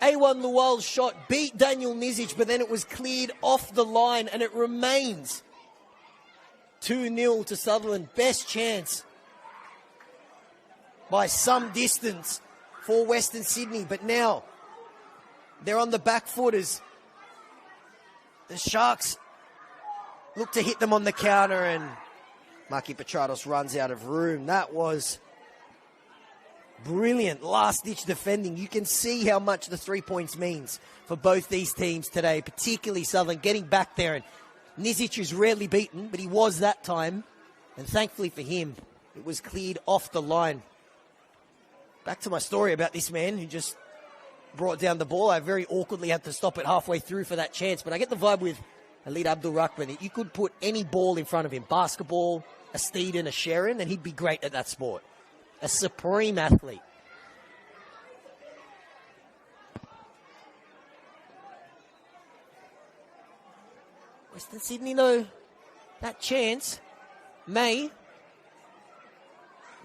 Speaker 2: A1 Luwal's shot beat Daniel Nizic, but then it was cleared off the line, and it remains 2-0 to Sutherland. Best chance by some distance for Western Sydney, but now they're on the back foot as the Sharks look to hit them on the counter, and Maki Petratos runs out of room. That was brilliant last-ditch defending. You can see how much the 3 points means for both these teams today, particularly Sutherland getting back there. And Nizic is rarely beaten, but he was that time. And thankfully for him, it was cleared off the line. Back to my story about this man who just brought down the ball. I very awkwardly had to stop it halfway through for that chance. But I get the vibe with Elite Abdul Rahman that you could put any ball in front of him, basketball, a Steeden, a Sharon, and he'd be great at that sport. A supreme athlete. Western Sydney, though, that chance may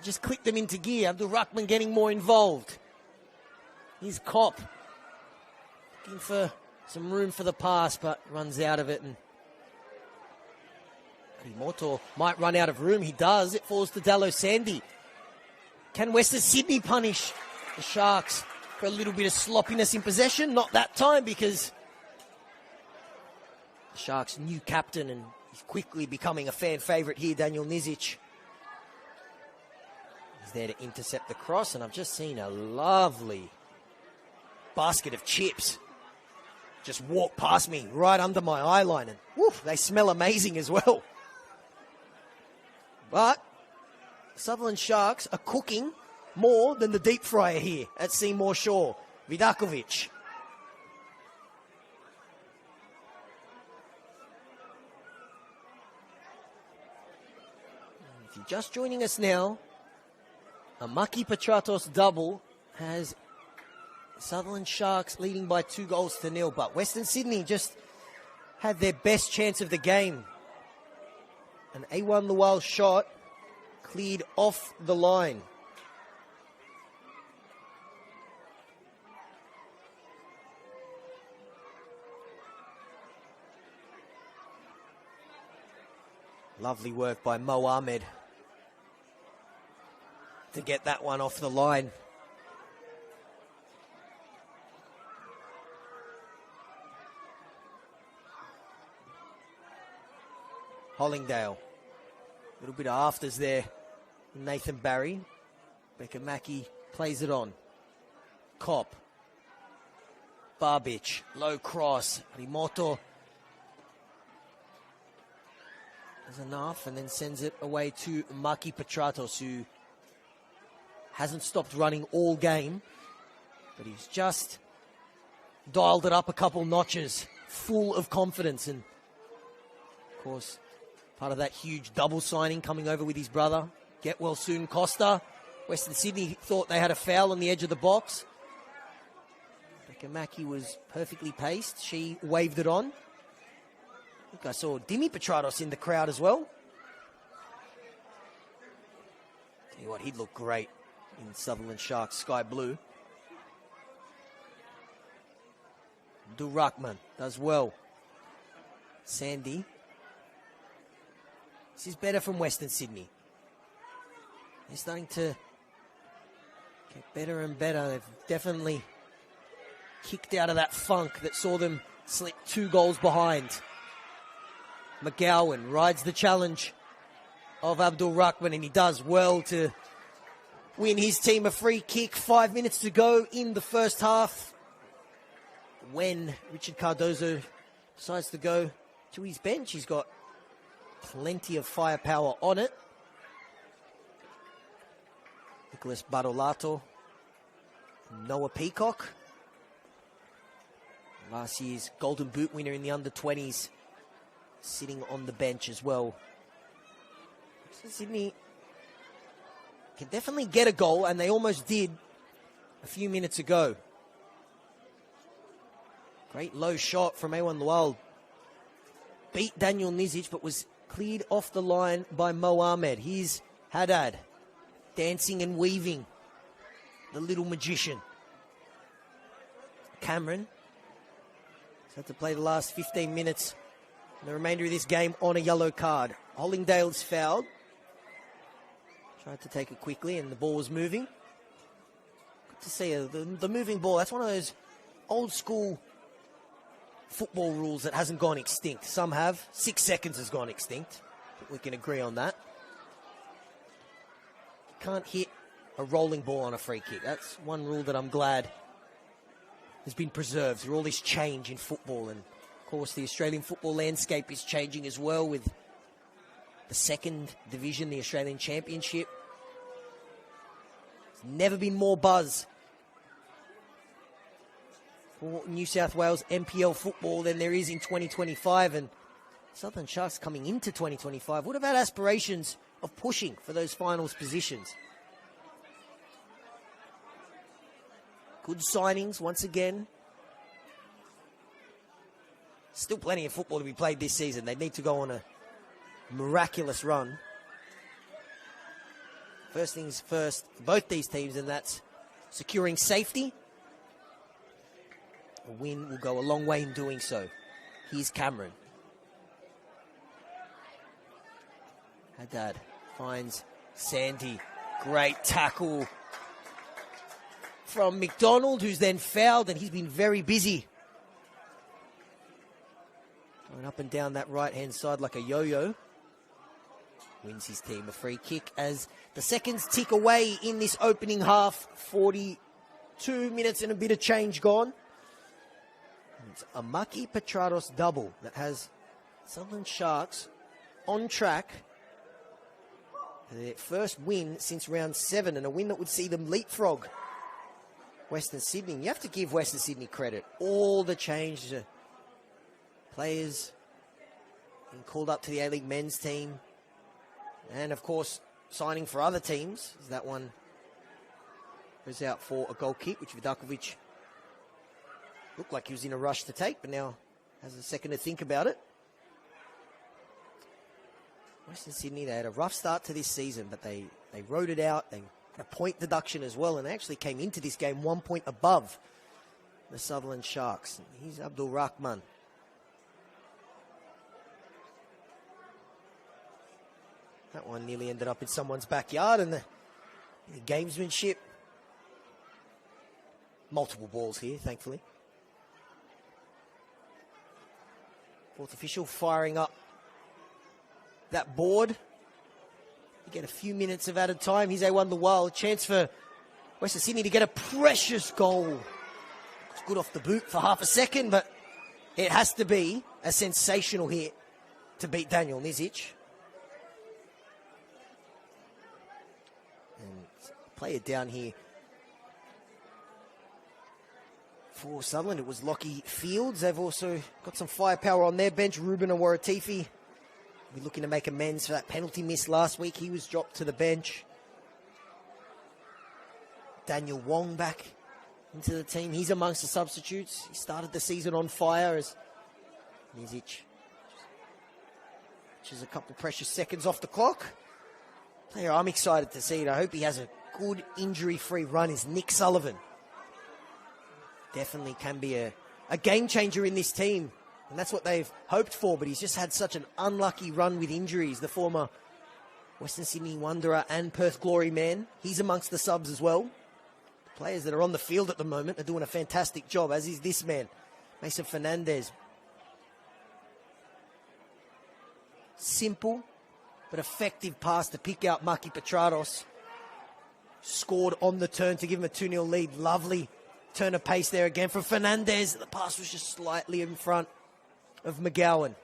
Speaker 2: just click them into gear. Abdul Rahman getting more involved. He's Cop. Looking for some room for the pass, but runs out of it. And Motor might run out of room. He does. It falls to Dallo Sandy. Can Western Sydney punish the Sharks for a little bit of sloppiness in possession? Not that time, because the Sharks' new captain, and he's quickly becoming a fan favourite here, Daniel Nizic. He's there to intercept the cross, and I've just seen a lovely basket of chips just walk past me right under my eye line, and woof, they smell amazing as well. But Sutherland Sharks are cooking more than the deep fryer here at Seymour Shore. Vidakovic. If you're just joining us now, a Maki Petratos double has Sutherland Sharks leading by 2-0, but Western Sydney just had their best chance of the game. An A1 Luwal shot cleared off the line. Lovely work by Mo Ahmed to get that one off the line. Hollingdale. A little bit of afters there. Nathan Barry. Becca Mackey plays it on. Cop. Barbic. Low cross. Rimoto is enough, and then sends it away to Maki Petratos, who hasn't stopped running all game, but he's just dialed it up a couple notches. Full of confidence, and of course, part of that huge double signing coming over with his brother. Get well soon, Costa. Western Sydney thought they had a foul on the edge of the box. Becca Mackey was perfectly paced. She waved it on. think I saw Dimi Petratos in the crowd as well. Tell you what, he'd look great in Sutherland Sharks sky blue. Durakman does well. Sandy. This is better from Western Sydney. They're starting to get better and better. They've definitely kicked out of that funk that saw them slip 2 goals behind. McGowan rides the challenge of Abdul Rahman, and he does well to win his team a free kick. 5 minutes to go in the first half, when Richard Cardozo decides to go to his bench. He's got plenty of firepower on it. Nicholas Barolato, Noah Peacock, last year's Golden Boot winner in the under-20s, sitting on the bench as well. So Sydney can definitely get a goal, and they almost did a few minutes ago. Great low shot from Ewan Lual. Beat Daniel Nizic, but was cleared off the line by Mo Ahmed. Here's Haddad, dancing and weaving, the little magician. Cameron has had to play the last 15 minutes, the remainder of this game, on a yellow card. Hollingdale's fouled. Tried to take it quickly, and the ball was moving. Good to see the moving ball. That's one of those old school football rules that hasn't gone extinct. Some have. 6 seconds has gone extinct. We can agree on that. You can't hit a rolling ball on a free kick. That's one rule that I'm glad has been preserved through all this change in football. And of course, the Australian football landscape is changing as well, with the second division, the Australian Championship. There's never been more buzz for New South Wales NPL football than there is in 2025. And Southern Sharks coming into 2025 would have had aspirations of pushing for those finals positions. Good signings once again. Still plenty of football to be played this season. They need to go on a miraculous run. First things first for both these teams, and that's securing safety. A win will go a long way in doing so. Here's Cameron. Haddad finds Sandy. Great tackle from McDonald, who's then fouled, and he's been very busy. Going up and down that right-hand side like a yo-yo. Wins his team a free kick as the seconds tick away in this opening half. 42 minutes and a bit of change gone. It's a Maki Petratos double that has Sutherland Sharks on track for their first win since round 7, and a win that would see them leapfrog Western Sydney. You have to give Western Sydney credit. All the change, players being called up to the A-League men's team, and of course signing for other teams. That one goes out for a goal kick, which Vidakovic looked like he was in a rush to take, but now has a second to think about it. Western Sydney, they had a rough start to this season, but they rode it out. They had a point deduction as well, and they actually came into this game 1 point above the Sutherland Sharks. Here's Abdul Rahman. That one nearly ended up in someone's backyard, and the gamesmanship. Multiple balls here, thankfully. Fourth official firing up that board. You get a few minutes of added time. Here's A1 Lual. Chance for Western Sydney to get a precious goal. It's good off the boot for half a second, but it has to be a sensational hit to beat Daniel Nizic. And play it down here for Sutherland. It was Lockie Fields. They've also got some firepower on their bench. Ruben Awaratifi, we're looking to make amends for that penalty miss last week. He was dropped to the bench. Daniel Wong back into the team. He's amongst the substitutes. He started the season on fire as Nizic which is a couple precious seconds off the clock. Player I'm excited to see it. I hope he has a good injury-free run is Nick Sullivan. Definitely can be a game changer in this team. And that's what they've hoped for, but he's just had such an unlucky run with injuries. The former Western Sydney Wanderer and Perth Glory man. He's amongst the subs as well. The players that are on the field at the moment are doing a fantastic job, as is this man, Mason Fernandez. Simple but effective pass to pick out Maki Petrados. Scored on the turn to give him a 2-0 lead. Lovely turn of pace there again from Fernandez. The pass was just slightly in front of McGowan.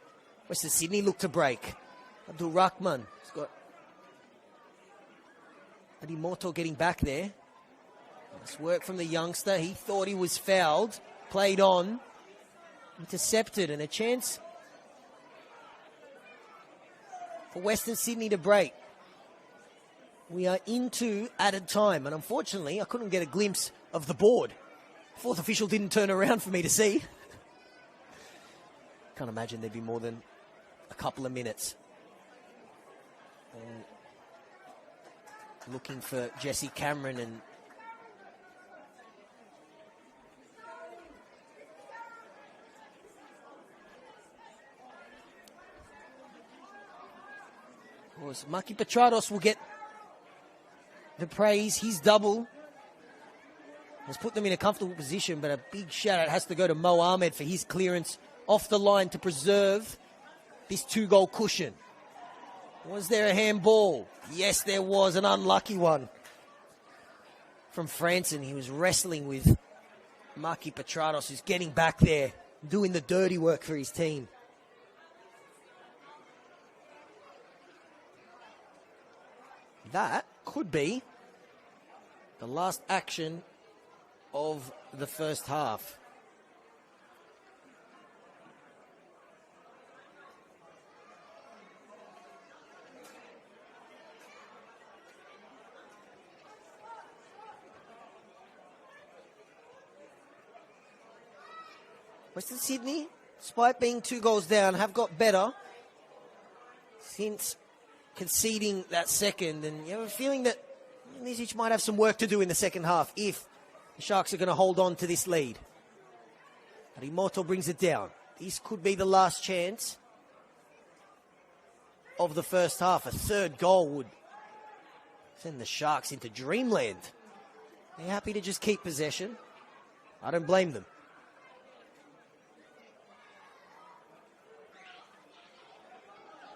Speaker 2: Western Sydney looked to break. Abdul Rahman has got Adi Moto getting back there. Nice work from the youngster. He thought he was fouled. Played on. Intercepted, and a chance for Western Sydney to break. We are into added time, and unfortunately, I couldn't get a glimpse of the board. Fourth official didn't turn around for me to see. Can't imagine there'd be more than a couple of minutes. And looking for Jesse Cameron and of course, Maki Petrados will get the praise. His double has put them in a comfortable position, but a big shout-out has to go to Mo Ahmed for his clearance off the line to preserve this 2-goal cushion. Was there a handball? Yes, there was, an unlucky one from Franson. He was wrestling with Maki Petrados, who's getting back there, doing the dirty work for his team. That could be the last action of the first half. Western Sydney, despite being 2 goals down, have got better since conceding that second, and you have a feeling that Nizic might have some work to do in the second half if the Sharks are going to hold on to this lead. Arimoto brings it down. This could be the last chance of the first half. A third goal would send the Sharks into dreamland. They're happy to just keep possession. I don't blame them.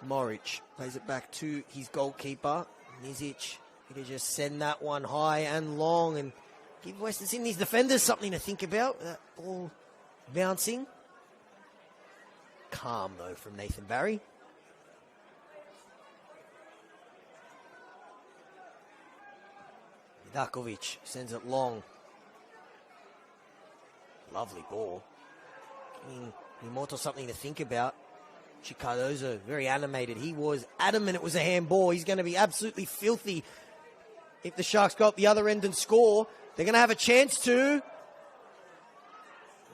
Speaker 2: Moric plays it back to his goalkeeper. Nizic, to just send that one high and long and give Western Sydney's defenders something to think about. That ball bouncing. Calm, though, from Nathan Barry. Vidakovic sends it long. Lovely ball. Giving Imoto something to think about. Cardozo, very animated. He was adamant it was a handball. He's going to be absolutely filthy if the Sharks go up the other end and score. They're going to have a chance to.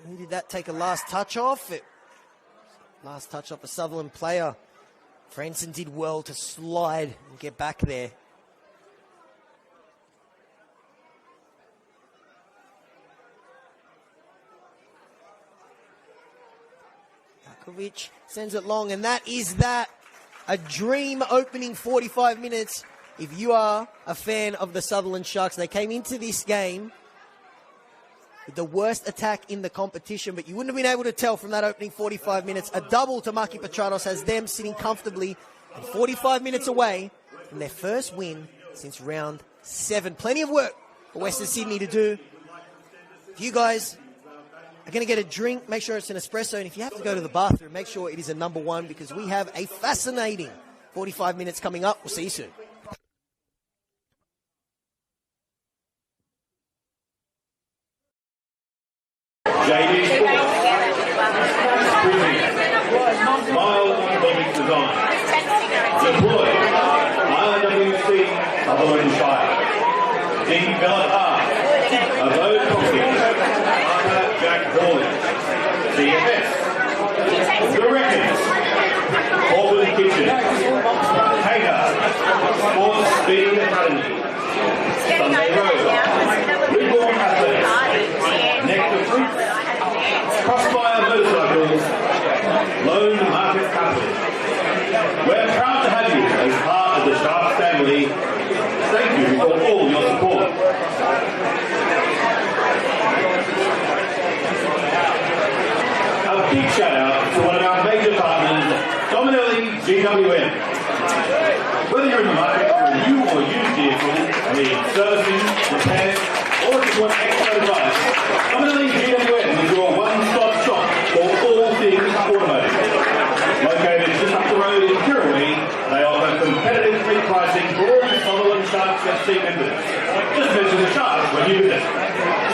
Speaker 2: Who did that take a last touch off? Last touch off a Sutherland player. Franson did well to slide and get back there. Vidakovic sends it long, and that is that. A dream opening 45 minutes. If you are a fan of the Sutherland Sharks, they came into this game with the worst attack in the competition, but you wouldn't have been able to tell from that opening 45 minutes. A double to Maki Petrados has them sitting comfortably and 45 minutes away from their first win since round 7. Plenty of work for Western Sydney to do. If you guys are going to get a drink, make sure it's an espresso, and if you have to go to the bathroom, make sure it is a number 1, because we have a fascinating 45 minutes coming up. We'll see you soon.
Speaker 1: JD Smile Body Design. Deployed RWC Sutherland Shire. Dean Bella Hart. Abode Coffee. Arthur Jack Hawley. CFS. The Records. Auburn Kitchen. Empire Motorcycles, Loan Market Company. We're proud to have you as part of the Sharks family. Thank you for all your support. A big shout out to one of our major partners, Dominelli GWM. Whether you're in the market for a new or used vehicle, need servicing, repairs, or just want extra advice, Dominelli GWM is your one-stop shop for all things automotive. Located just up the road in Kirrawee, they offer competitive free pricing for all Sutherland Sharks FC members. Just mention the Sharks when you visit.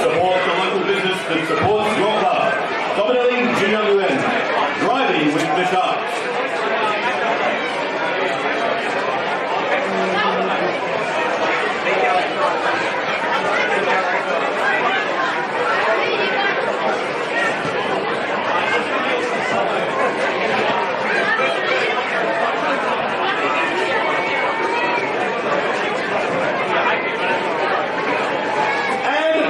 Speaker 1: Support the local business that supports your club. Dominelli GWM, driving with the Sharks. And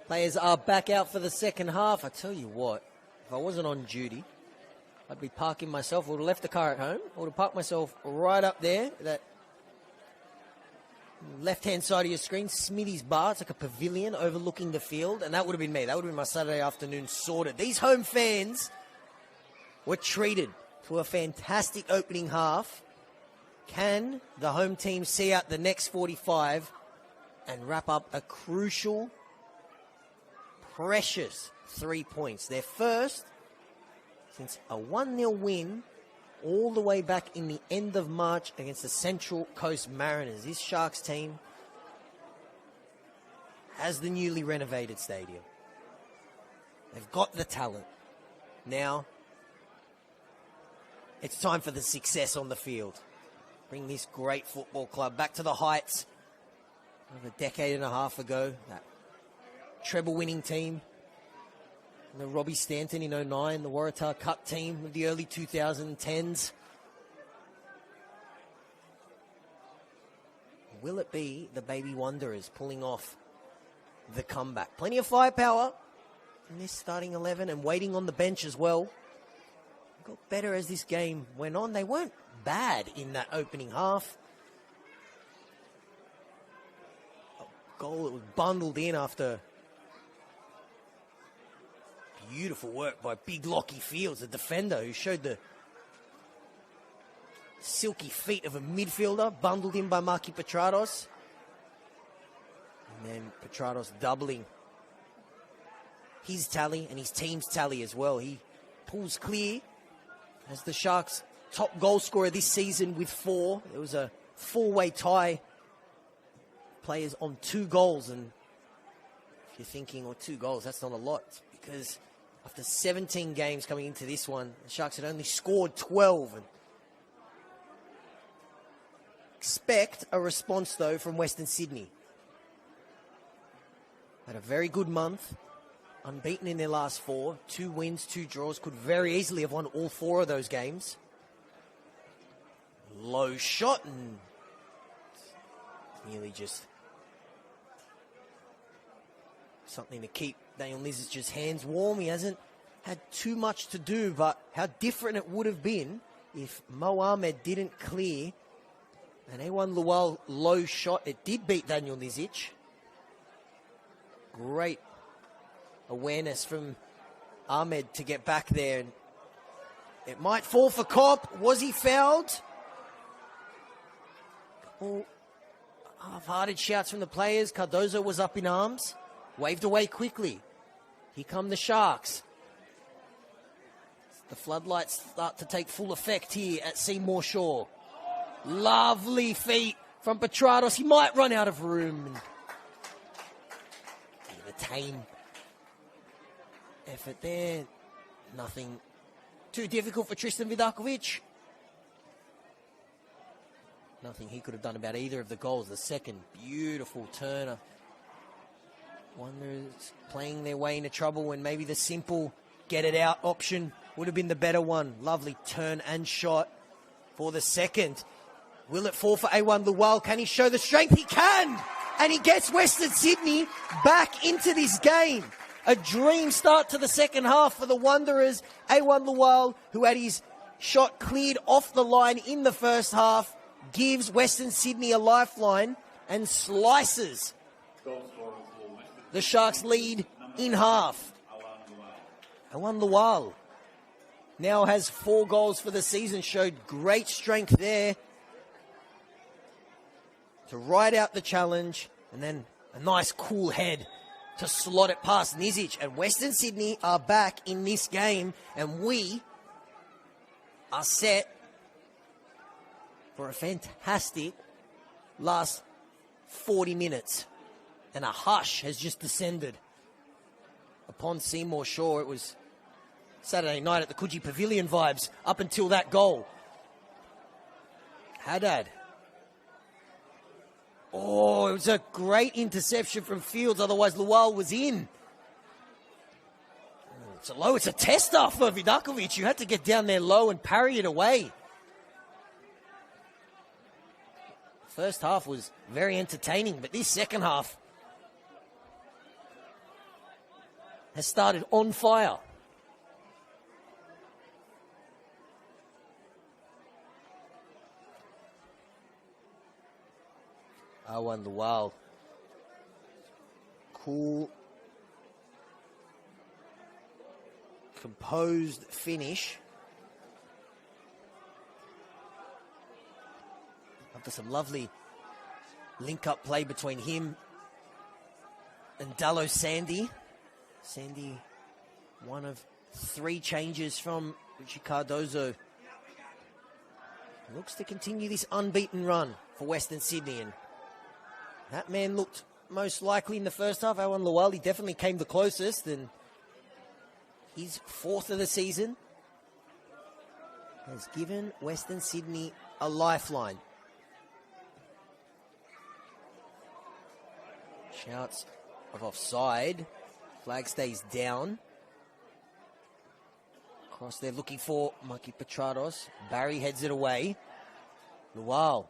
Speaker 2: Players are back out for the second half. I tell you what, if I wasn't on duty, I'd be parking myself. I would have left the car at home. I would have parked myself right up there, that left-hand side of your screen, Smithy's Bar. It's like a pavilion overlooking the field, and that would have been me. That would have been my Saturday afternoon sorted. These home fans were treated to a fantastic opening half. Can the home team see out the next 45 and wrap up a crucial precious 3 points. Their first since a 1-0 win all the way back in the end of March against the Central Coast Mariners. This Sharks team has the newly renovated stadium. They've got the talent. Now, it's time for the success on the field. Bring this great football club back to the heights of a decade and a half ago. That treble-winning team. And the Robbie Stanton in 09, the Waratah Cup team of the early 2010s. Will it be the Baby Wanderers pulling off the comeback? Plenty of firepower in this starting 11 and waiting on the bench as well. Got better as this game went on. They weren't bad in that opening half. A goal that was bundled in after beautiful work by Big Lockie Fields, the defender who showed the silky feet of a midfielder, bundled in by Marky Petrados. And then Petrados doubling his tally and his team's tally as well. He pulls clear as the Sharks' top goal scorer this season with 4. There was a 4-way tie. Players on 2 goals. And if you're thinking, well, 2 goals, that's not a lot. It's because after 17 games coming into this one, the Sharks had only scored 12. And expect a response, though, from Western Sydney. Had a very good month. Unbeaten in their last 4. 2 wins, 2 draws. Could very easily have won all 4 of those games. Low shot and nearly just something to keep Daniel Nizic's hands warm. He hasn't had too much to do, but how different it would have been if Mo Ahmed didn't clear an A1 Lual low shot. It did beat Daniel Nizic. Great awareness from Ahmed to get back there. And it might fall for Cobb. Was he fouled? Couple half-hearted shouts from the players. Cardozo was up in arms. Waved away quickly. Here come the Sharks. The floodlights start to take full effect here at Seymour Shore. Lovely feet from Petrados. He might run out of room. The tame effort there. Nothing too difficult for Tristan Vidakovic. Nothing he could have done about either of the goals. The second, beautiful turner. Wanderers playing their way into trouble when maybe the simple get-it-out option would have been the better one. Lovely turn and shot for the second. Will it fall for A1 Lual? Can he show the strength? He can! And he gets Western Sydney back into this game. A dream start to the second half for the Wanderers. A1 Lual, who had his shot cleared off the line in the first half, gives Western Sydney a lifeline and slices the Sharks' lead in half. A1 Lual now has 4 goals for the season. Showed great strength there to ride out the challenge, and then a nice cool head to slot it past Nizic. And Western Sydney are back in this game, and we are set for a fantastic last 40 minutes. And a hush has just descended upon Seymour Shore. It was Saturday night at the Coogee Pavilion vibes up until that goal. Haddad. Oh, it was a great interception from Fields, otherwise Lual was in. It's a low, it's a tester for Vidakovic. You had to get down there low and parry it away. First half was very entertaining, but this second half has started on fire. A1 Lual. Cool, composed finish. After some lovely link-up play between him and Dallo Sandy. Sandy, one of 3 changes from Richie Cardozo. Looks to continue this unbeaten run for Western Sydney. And that man looked most likely in the first half. Awan Lawal, he definitely came the closest. And his 4th of the season has given Western Sydney a lifeline. Shouts of offside. Flag stays down. Cross there looking for Maki Petrados. Barry heads it away. Lual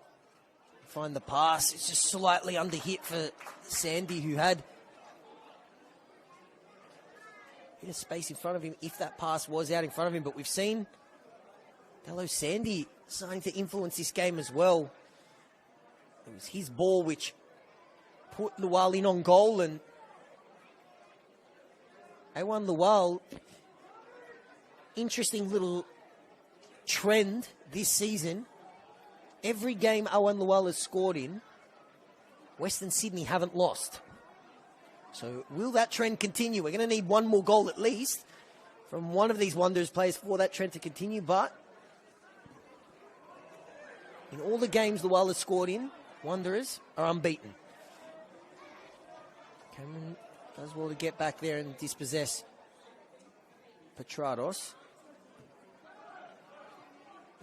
Speaker 2: find the pass. It's just slightly under hit for Sandy, who had a bit of space in front of him if that pass was out in front of him. But we've seen Hello Sandy starting to influence this game as well. It was his ball which put Lual in on goal, and Awan Lual, interesting little trend this season. Every game Awan Lual has scored in, Western Sydney haven't lost. So will that trend continue? We're going to need one more goal at least from one of these Wanderers players for that trend to continue. But in all the games Lual has scored in, Wanderers are unbeaten. Cameron does well to get back there and dispossess Petrados.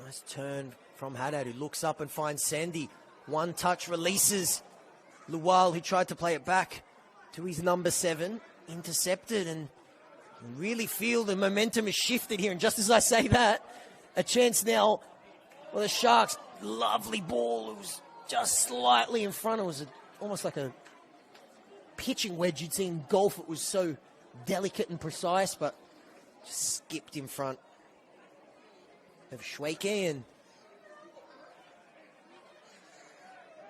Speaker 2: Nice turn from Haddad, who looks up and finds Sandy. One touch releases Lual, who tried to play it back to his number 7. Intercepted, and you really feel the momentum has shifted here. And just as I say that, a chance now for the Sharks. Lovely ball. It was just slightly in front. It was almost like a pitching wedge you'd see in golf. It was so delicate and precise, but just skipped in front of Schweke and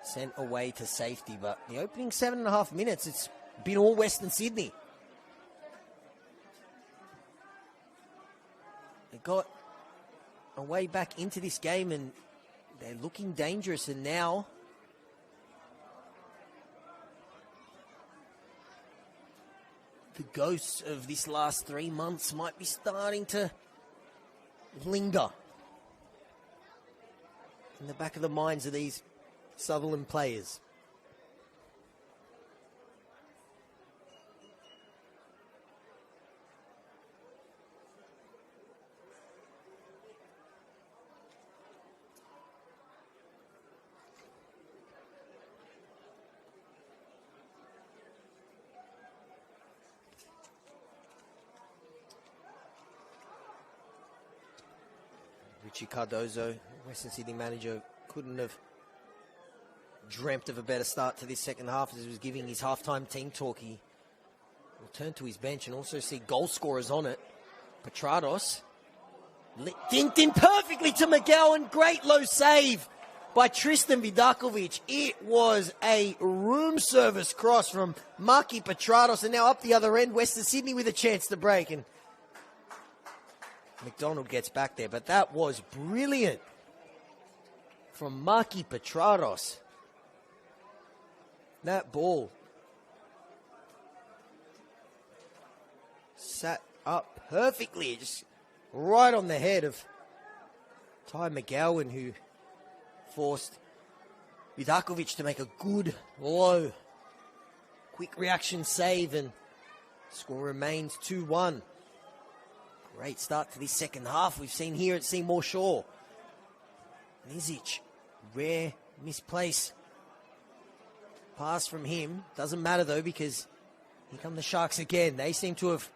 Speaker 2: sent away to safety. But the opening 7.5 minutes, it's been all Western Sydney. They got a way back into this game and they're looking dangerous, and now the ghosts of this last 3 months might be starting to linger in the back of the minds of these Sutherland players. Richie Cardozo, Western Sydney manager, couldn't have dreamt of a better start to this second half as he was giving his halftime team talk. He will turn to his bench and also see goal scorers on it. Petrados dinked in perfectly to McGowan. Great low save by Tristan Vidakovic. It was a room service cross from Maki Petrados, and now up the other end, Western Sydney with a chance to break. And McDonald gets back there, but that was brilliant from Maki Petrados. That ball sat up perfectly, just right on the head of Ty McGowan, who forced Vidakovic to make a good, low, quick reaction save, and score remains 2-1. Great start to this second half we've seen here at Seymour Shaw. Nizic, rare misplace pass from him. Doesn't matter though, because here come the Sharks again. They seem to have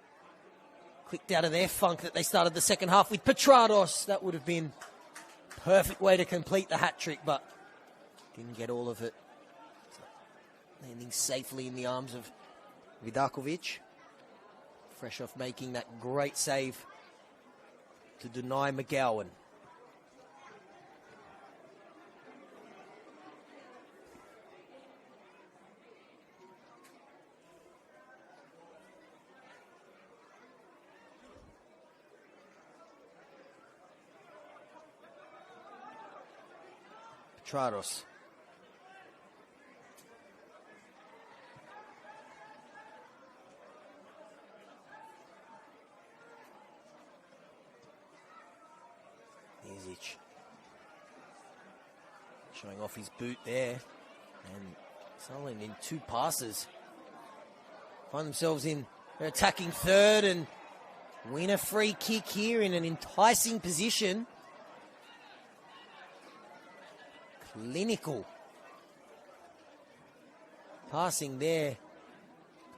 Speaker 2: clicked out of their funk that they started the second half with Petrados. That would have been a perfect way to complete the hat trick, but didn't get all of it. Landing safely in the arms of Vidakovic. Fresh off making that great save to deny McGowan. Petrados. Nizic showing off his boot there. And Sutherland in 2 passes find themselves in their attacking third and win a free kick here in an enticing position. Clinical passing there.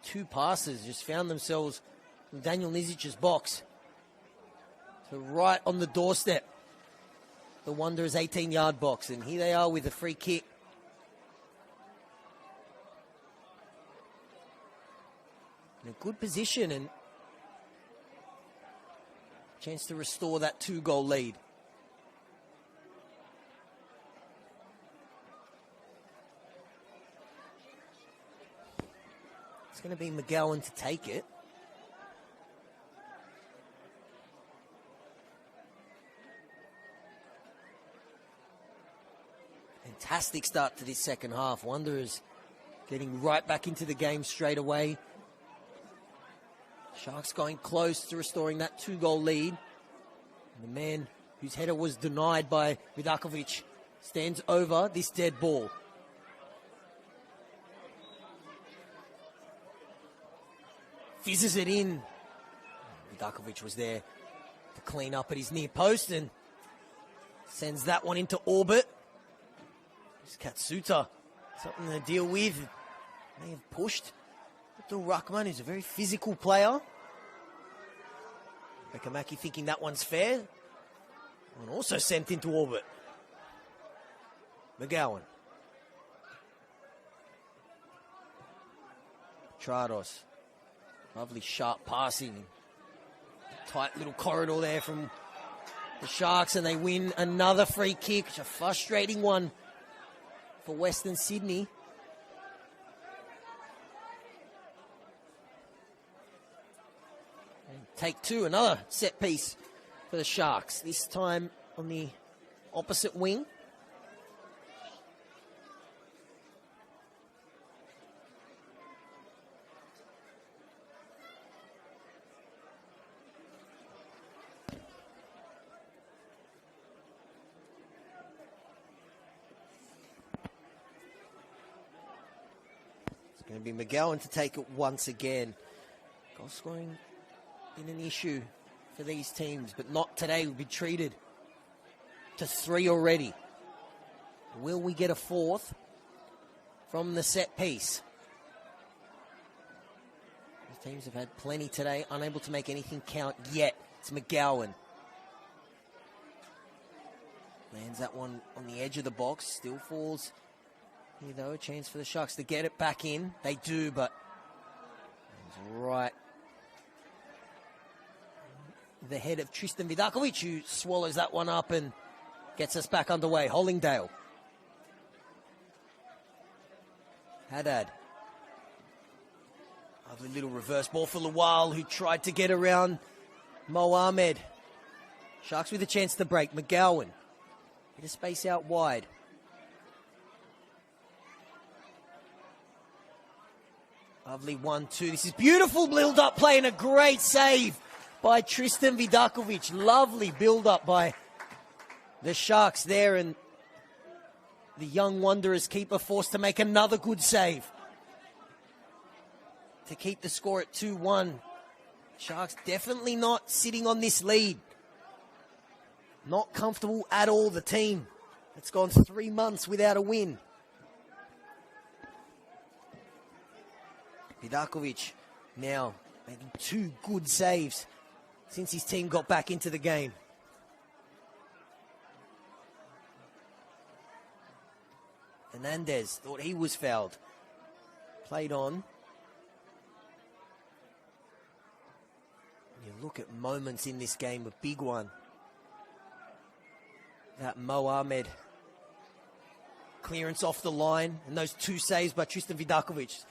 Speaker 2: 2 passes, just found themselves in Daniel Nizic's box. So right on the doorstep, the Wanderers' 18-yard box. And here they are with a free kick. In a good position and chance to restore that 2-goal lead. It's going to be McGowan to take it. Fantastic start to this second half. Wanderers getting right back into the game straight away. Sharks going close to restoring that 2-goal lead. And the man whose header was denied by Vidakovic stands over this dead ball. Fizzes it in. Vidakovic was there to clean up at his near post and sends that one into orbit. It's Katsuta, something to deal with. May have pushed Abdul Rahman, who's a very physical player. Bekamaki thinking that one's fair. And also sent into orbit. McGowan. Trados. Lovely sharp passing. Tight little corridor there from the Sharks, and they win another free kick. It's a frustrating one for Western Sydney. And take 2, another set piece for the Sharks, this time on the opposite wing. Going to be McGowan to take it once again. Goal scoring been an issue for these teams, but not today. We'll be treated to 3 already. Will we get a 4th from the set piece? The teams have had plenty today, unable to make anything count yet. It's McGowan. Lands that one on the edge of the box, still falls. Here, though, a chance for the Sharks to get it back in. They do, but it's right. The head of Tristan Vidakovic, who swallows that one up and gets us back underway. Hollingdale. Haddad. Lovely little reverse ball for Lawal, who tried to get around Mo Ahmed. Sharks with a chance to break. McGowan. Bit of space out wide. Lovely 1-2. This is beautiful build-up play and a great save by Tristan Vidakovic. Lovely build-up by the Sharks there, and the young Wanderers keeper forced to make another good save to keep the score at 2-1. Sharks definitely not sitting on this lead. Not comfortable at all, the team. It's gone 3 months without a win. Vidakovic now making 2 good saves since his team got back into the game. Hernandez thought he was fouled. Played on. You look at moments in this game, a big one. That Mo Ahmed clearance off the line and those 2 saves by Tristan Vidakovic.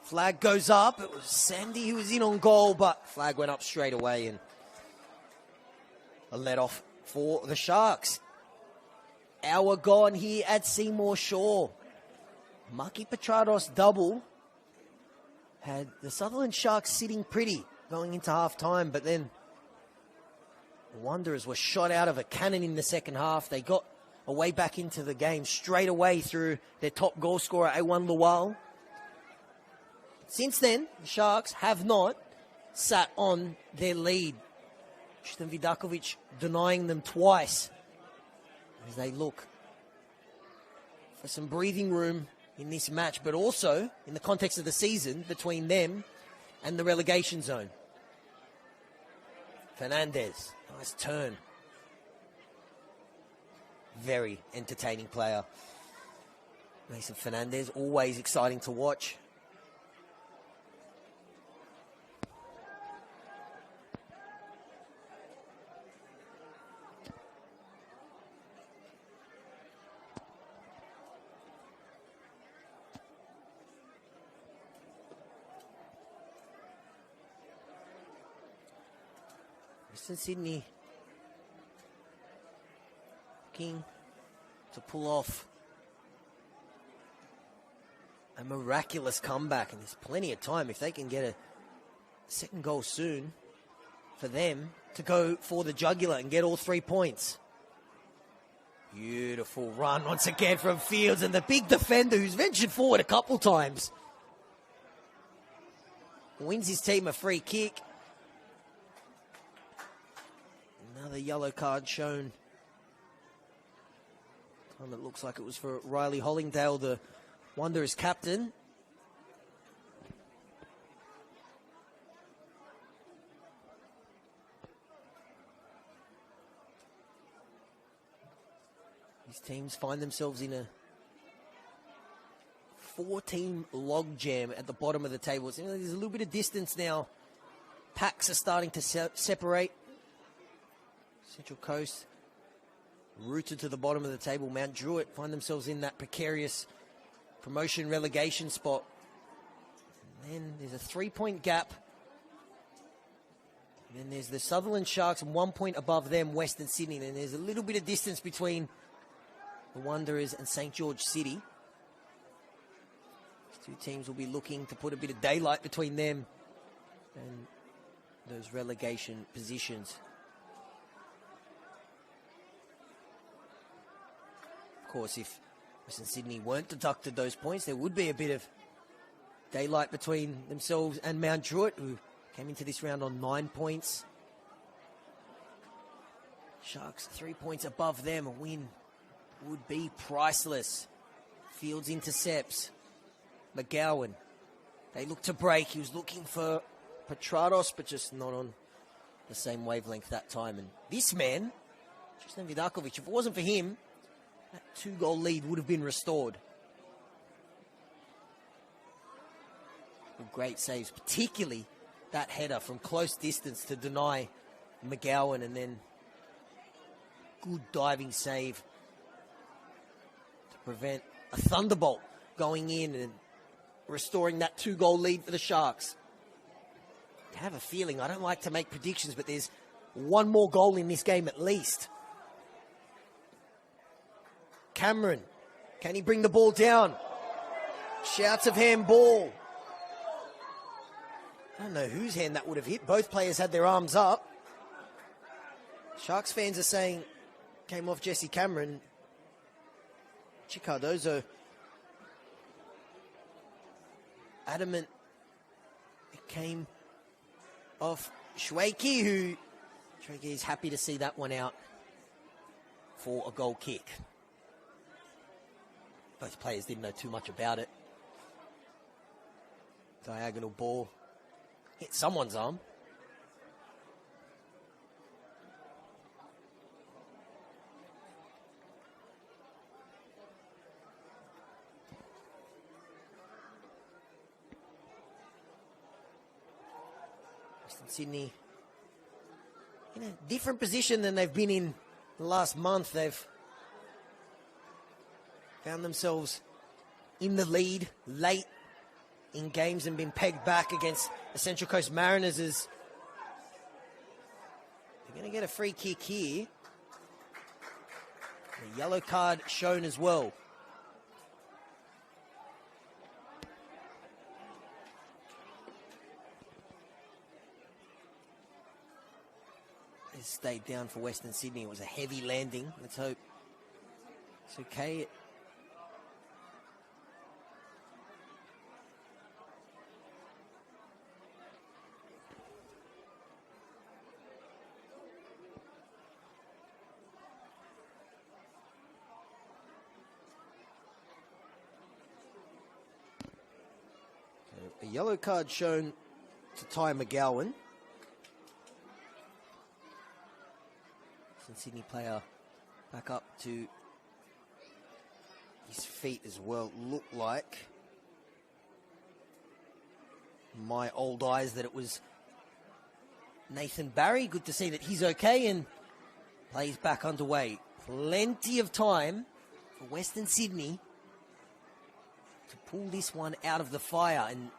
Speaker 2: Flag goes up. It was Sandy who was in on goal, but flag went up straight away and a let off for the Sharks. Hour gone here at Seymour Shaw. Maki Petrados double had the Sutherland Sharks sitting pretty going into half time, but then The Wanderers were shot out of a cannon in the second half. They got a way back into the game straight away through their top goal scorer, A1 Luwal. Since then, the Sharks have not sat on their lead. Tristan Vidakovic denying them twice as they look for some breathing room in this match, but also in the context of the season between them and the relegation zone. Fernandez, nice turn. Very entertaining player. Mason Fernandez, always exciting to watch. Western Sydney looking to pull off a miraculous comeback, and there's plenty of time if they can get a second goal soon for them to go for the jugular and get all 3 points. Beautiful run once again from Fields, and the big defender who's ventured forward a couple times wins his team a free kick. Another yellow card shown. Time it looks like it was for Riley Hollingdale, the Wanderers captain. These teams find themselves in a 4-team logjam at the bottom of the table. So, there's a little bit of distance now. Packs are starting to separate. Central Coast rooted to the bottom of the table. Mount Druitt find themselves in that precarious promotion relegation spot. And then there's a 3-point gap. And then there's the Sutherland Sharks, 1 point above them, Western Sydney. And there's a little bit of distance between the Wanderers and St. George City. These two teams will be looking to put a bit of daylight between them and those relegation positions. Of course, if Western Sydney weren't deducted those points, there would be a bit of daylight between themselves and Mount Druitt, who came into this round on 9 points. Sharks 3 points above them. A win would be priceless. Fields intercepts. McGowan. They look to break. He was looking for Petrados, but just not on the same wavelength that time. And this man, Tristan Vidakovic, if it wasn't for him, that 2-goal lead would have been restored. Great saves, particularly that header from close distance to deny McGowan, and then good diving save to prevent a thunderbolt going in and restoring that 2-goal lead for the Sharks. I have a feeling, I don't like to make predictions, but there's one more goal in this game at least. Cameron, can he bring the ball down? Shouts of handball. I don't know whose hand that would have hit. Both players had their arms up. Sharks fans are saying came off Jesse Cameron. Chicardozo adamant it came off Schweiky, who Schweiky is happy to see that one out for a goal kick. Both players didn't know too much about it. Diagonal ball hit someone's arm. Western Sydney in a different position than they've been in the last month. They've found themselves in the lead late in games and been pegged back against the Central Coast Mariners. As they're going to get a free kick here. A yellow card shown as well. has stayed down for Western Sydney. It was a heavy landing. Let's hope it's okay. A yellow card shown to Ty McGowan. Sydney player back up to his feet as well. Looked like, in my old eyes, that it was Nathan Barry. Good to see that he's okay, and plays back underway. Plenty of time for Western Sydney to pull this one out of the fire and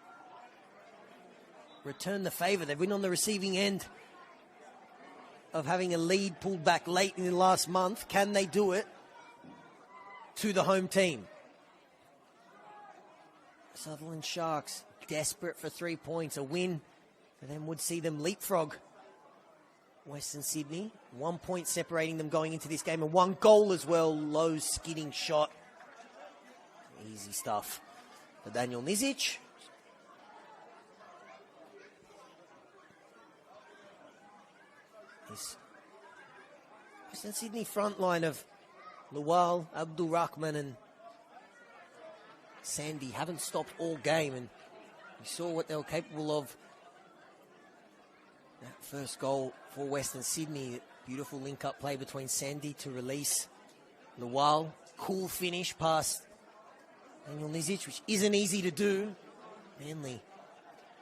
Speaker 2: return the favour. They've been on the receiving end of having a lead pulled back late in the last month. Can they do it to the home team? Sutherland Sharks desperate for 3 points. A win for them would see them leapfrog Western Sydney. 1 point separating them going into this game, and 1 goal as well. Low skidding shot. Easy stuff for Daniel Nizic. This Western Sydney front line of Lual, Abdul Rahman and Sandy haven't stopped all game, and we saw what they were capable of. That first goal for Western Sydney, beautiful link-up play between Sandy to release Lual. Cool finish past Daniel Nizic, which isn't easy to do. Manly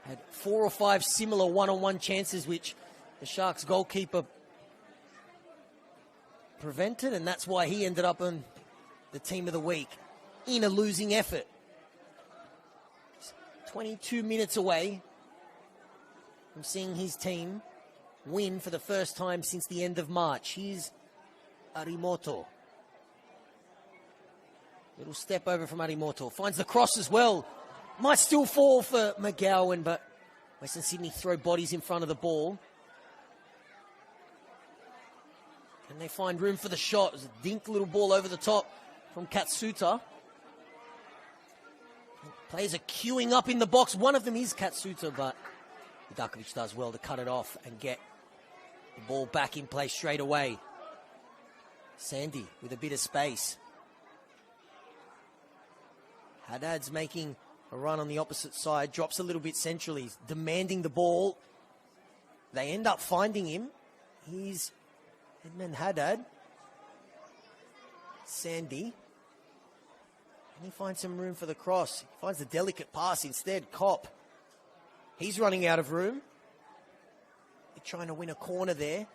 Speaker 2: had 4 or 5 similar one-on-one chances, which the Sharks goalkeeper prevented, and that's why he ended up on the team of the week in a losing effort. 22 minutes away from seeing his team win for the first time since the end of March. Here's Arimoto. Little step over from Arimoto. Finds the cross as well. Might still fall for McGowan, but Western Sydney throw bodies in front of the ball. And they find room for the shot. It was a dink little ball over the top from Katsuta. Players are queuing up in the box. One of them is Katsuta, but Vidakovic does well to cut it off and get the ball back in play straight away. Sandy with a bit of space. Haddad's making a run on the opposite side. Drops a little bit centrally. He's demanding the ball. They end up finding him. He's Edmund Haddad. Sandy. And he finds some room for the cross. He finds the delicate pass instead. Kopp. He's running out of room. They're trying to win a corner there.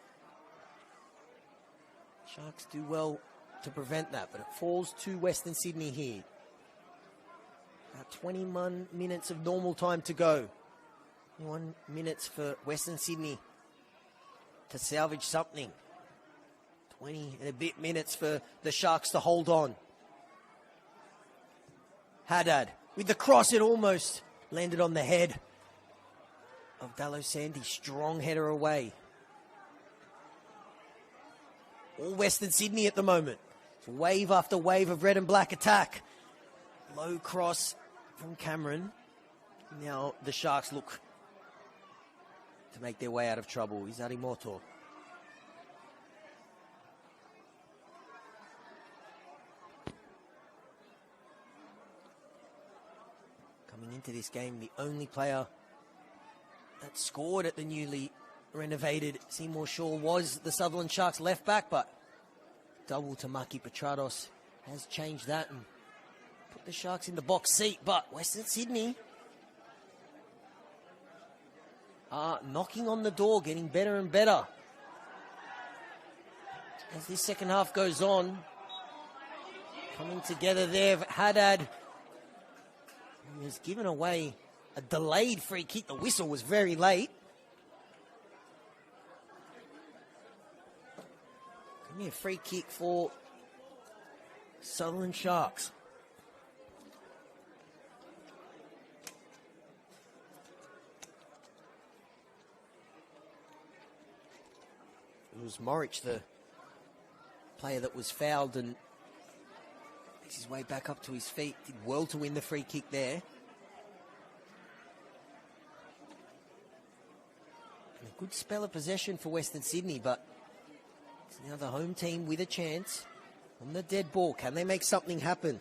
Speaker 2: Sharks do well to prevent that, but it falls to Western Sydney here. About 21 minutes of normal time to go. 21 minutes for Western Sydney to salvage something. 20 and a bit minutes for the Sharks to hold on. Haddad with the cross, it almost landed on the head of Dallo Sandy. Strong header away. All Western Sydney at the moment. It's wave after wave of red and black attack. Low cross from Cameron. Now the Sharks look to make their way out of trouble. He's Arimoto. Coming into this game, the only player that scored at the newly renovated Seymour Shaw was the Sutherland Sharks left back, but double to Maki Petrados has changed that and put the Sharks in the box seat. But Western Sydney are knocking on the door, getting better and better as this second half goes on. Coming together there, Haddad, who has given away a delayed free kick. The whistle was very late. Give me a free kick for Sutherland Sharks. It was Morich, the player that was fouled, and makes his way back up to his feet. Did well to win the free kick there. And a good spell of possession for Western Sydney, but it's now the home team with a chance on the dead ball. Can they make something happen?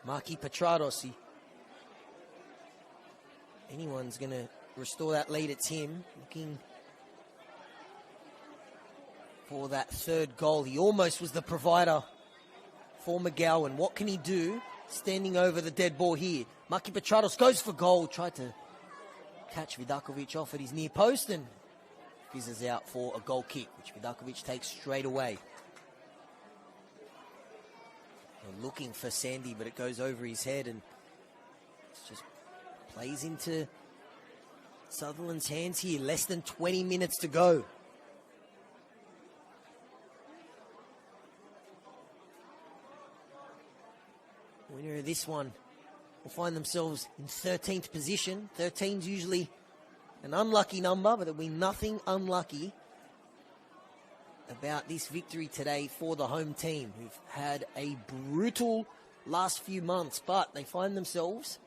Speaker 2: Marky Petrados, anyone's going to restore that lead. It's him, looking for that third goal. He almost was the provider for McGowan. What can he do standing over the dead ball here? Marky Petrados goes for goal, tried to catch Vidakovic off at his near post, and fizzes out for a goal kick, which Vidakovic takes straight away. They're looking for Sandy, but it goes over his head, and it's just plays into Sutherland's hands here. Less than 20 minutes to go. Winner of this one will find themselves in 13th position. 13's usually an unlucky number, but there'll be nothing unlucky about this victory today for the home team, who've had a brutal last few months, but they find themselves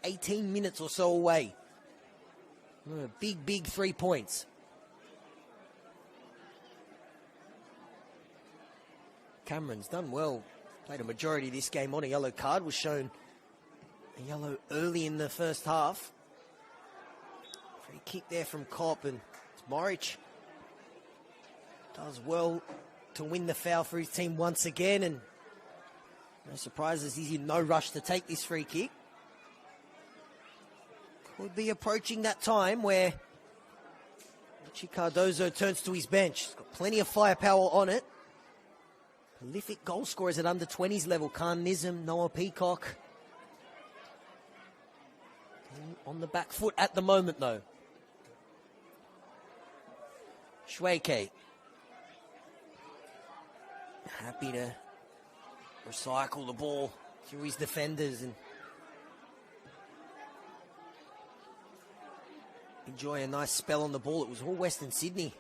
Speaker 2: 18 minutes or so away. Big 3 points. Cameron's done well. Played a majority of this game on a yellow card. Was shown a yellow early in the first half. Free kick there from Kopp, and Morich does well to win the foul for his team once again, and no surprises, he's in no rush to take this free kick. Could be approaching that time where Richie Cardozo turns to his bench. He's got plenty of firepower on it. Prolific goal scorers at under 20s level. Khan Nizam, Noah Peacock. On the back foot at the moment, though. Shweke. Happy to recycle the ball through his defenders and enjoy a nice spell on the ball. It was all Western Sydney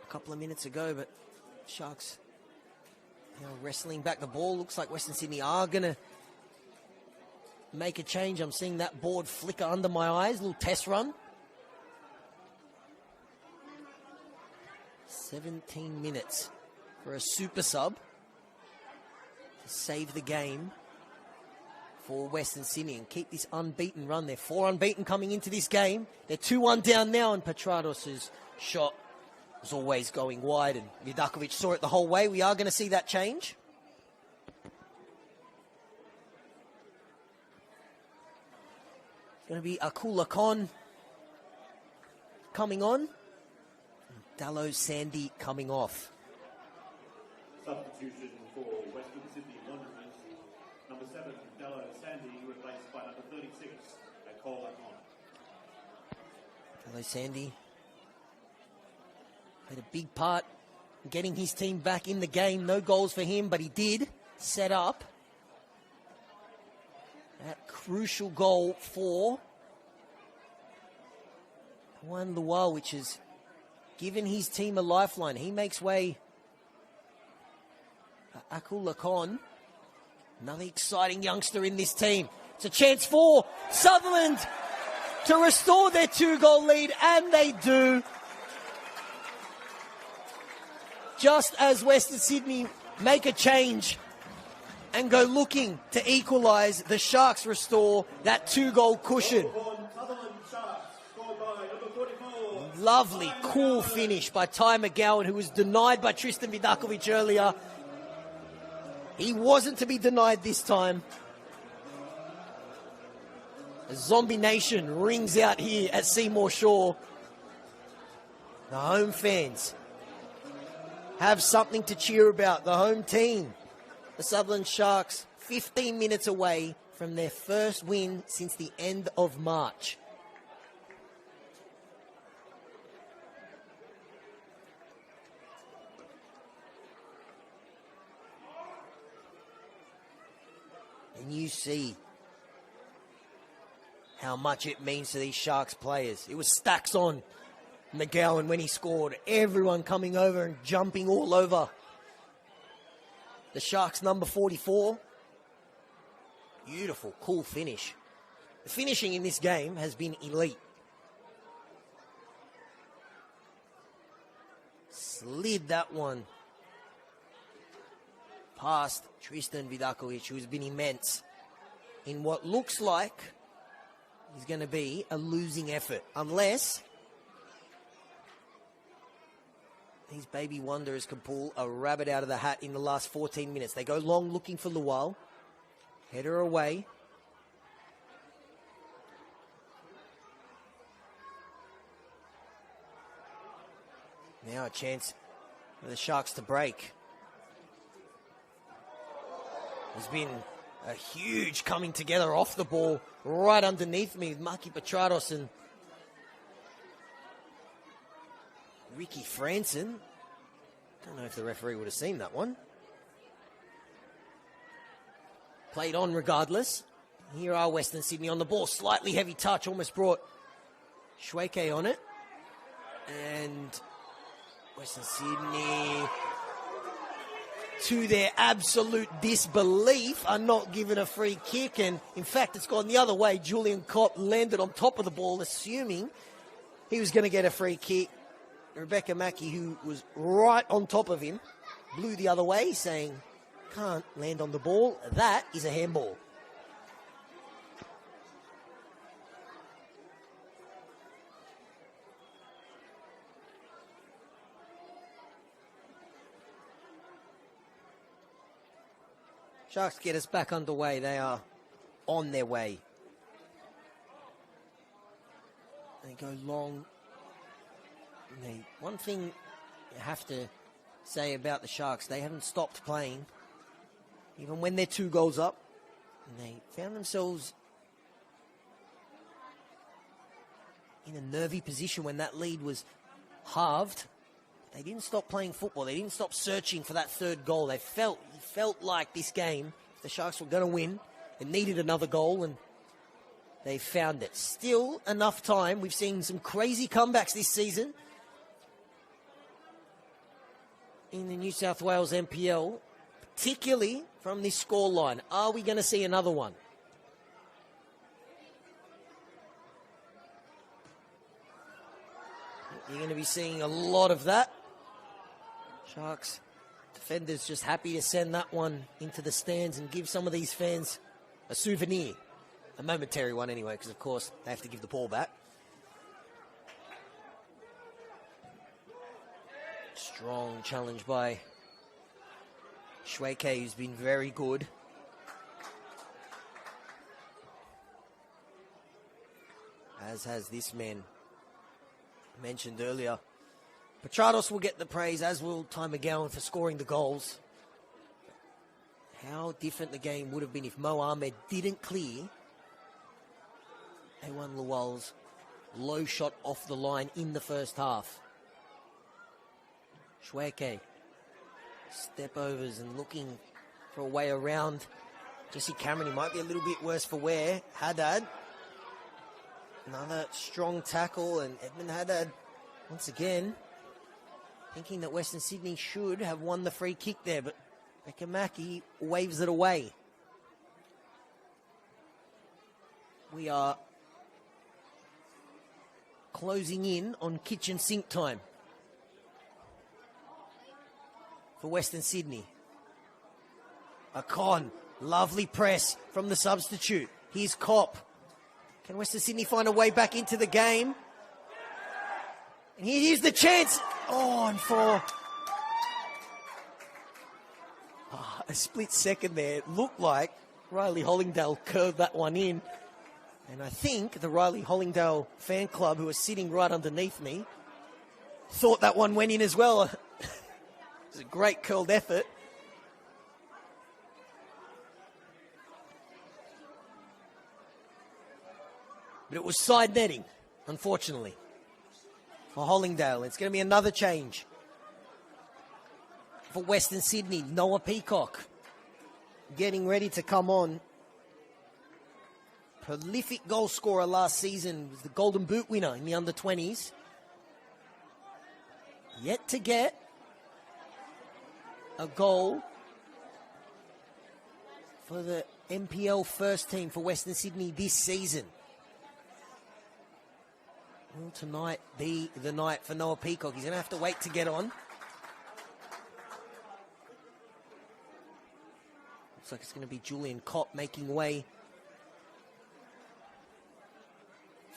Speaker 2: a couple of minutes ago, but Sharks now wrestling back the ball. Looks like Western Sydney are going to make a change. I'm seeing that board flicker under my eyes. A little test run. 17 minutes for a super sub to save the game for Western Sydney and keep this unbeaten run. They're 4 unbeaten coming into this game. They're 2-1 down now, and Petrados' shot was always going wide, and Vidakovic saw it the whole way. We are going to see that change. It's going to be Akula Khan coming on. Dallo Sandy coming off.
Speaker 1: Substitution for Western Sydney Wanderers. Number 7, Dallo Sandy, replaced by number 36, Akula Khan.
Speaker 2: Dallo Sandy played a big part in getting his team back in the game. No goals for him, but he did set up that crucial goal for Juan Lual, which has given his team a lifeline. He makes way for Akula Khan, another exciting youngster in this team. It's a chance for Sutherland to restore their 2-goal lead, and they do. Just as Western Sydney make a change and go looking to equalise, the Sharks restore that 2-goal cushion. Lovely, cool finish by Ty McGowan, who was denied by Tristan Vidakovic earlier. He wasn't to be denied this time. A Zombie Nation rings out here at Seymour Shaw. The home fans have something to cheer about. The home team, the Sutherland Sharks, 15 minutes away from their first win since the end of March. And you see how much it means to these Sharks players. It was stacks on McGowan when he scored. Everyone coming over and jumping all over the Sharks number 44. Beautiful, cool finish. The finishing in this game has been elite. Slid that one past Tristan Vidakovic, who's been immense in what looks like is going to be a losing effort, unless these baby Wanderers can pull a rabbit out of the hat in the last 14 minutes. They go long looking for Lual. Header away. Now a chance for the Sharks to break. There's been a huge coming together off the ball right underneath me with Maki Petrados and Ricky Franson. Don't know if the referee would have seen that one. Played on regardless. Here are Western Sydney on the ball. Slightly heavy touch, almost brought Shweke on it. And Western Sydney, to their absolute disbelief, are not given a free kick. And in fact, it's gone the other way. Julian Kopp landed on top of the ball, assuming he was going to get a free kick. Rebecca Mackey, who was right on top of him, blew the other way, saying, can't land on the ball. That is a handball. Sharks get us back underway. They are on their way. They go long. One thing you have to say about the Sharks, they haven't stopped playing. Even when they're 2 goals up, and they found themselves in a nervy position when that lead was halved. They didn't stop playing football. They didn't stop searching for that 3rd goal. It felt like this game, if the Sharks were going to win, it needed another goal, and they found it. Still enough time. We've seen some crazy comebacks this season in the New South Wales NPL, particularly from this scoreline. Are we going to see another one? You're going to be seeing a lot of that. Sharks defenders just happy to send that one into the stands and give some of these fans a souvenir. A momentary one anyway, because of course they have to give the ball back. Strong challenge by Shweke, who's been very good. As has this man mentioned earlier. Petrados will get the praise, as will Ty McGowan for scoring the goals. How different the game would have been if Mo Ahmed didn't clear A1 Lual's low shot off the line in the first half. Shweke, step overs and looking for a way around Jesse Cameron. He might be a little bit worse for wear. Haddad, another strong tackle, and Edmund Haddad once again thinking that Western Sydney should have won the free kick there, but Becca Mackey waves it away. We are closing in on kitchen sink time for Western Sydney. A con, lovely press from the substitute. Here's Kopp. Can Western Sydney find a way back into the game? And here's the chance. Oh, and for a split second there, it looked like Riley Hollingdale curved that one in. And I think the Riley Hollingdale fan club, who was sitting right underneath me, thought that one went in as well. It was a great curled effort. But it was side netting, unfortunately, for Hollingdale. It's going to be another change for Western Sydney. Noah Peacock getting ready to come on prolific goal scorer last season, was the Golden Boot winner in the under-20s. Yet to get a goal for the NPL first team for Western Sydney this season. Will tonight be the night for Noah Peacock? He's going to have to wait to get on. Looks like it's going to be Julian Kopp making way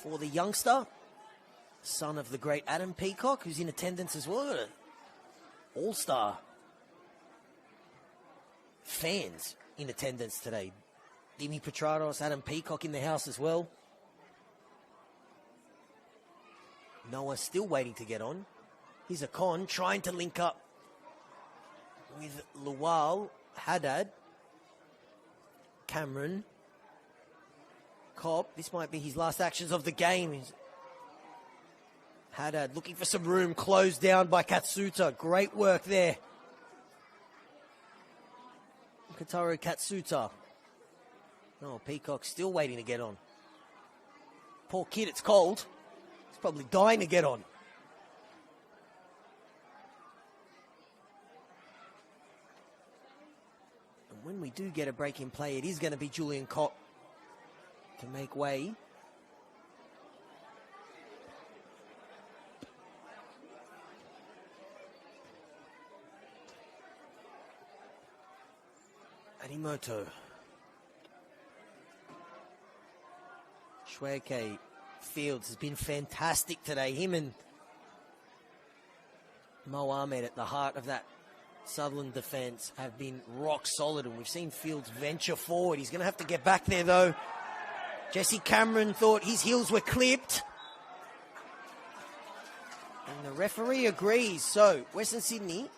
Speaker 2: for the youngster, son of the great Adam Peacock, who's in attendance as well. All-star fans in attendance today. Dimi Petrados, Adam Peacock in the house as well. Noah still waiting to get on. Here's a con trying to link up with Lual, Haddad, Cameron, Cobb. This might be his last actions of the game. Haddad looking for some room, closed down by Katsuta. Great work there. Kataru Katsuta. Oh, Peacock still waiting to get on. Poor kid, it's cold. He's probably dying to get on. And when we do get a break in play, it is going to be Julian Kopp to make way. Arimoto. Shweke Fields has been fantastic today. Him and Mo Ahmed at the heart of that Sutherland defence have been rock solid, and we've seen Fields venture forward. He's going to have to get back there, though. Jesse Cameron thought his heels were clipped. And the referee agrees. So Western Sydney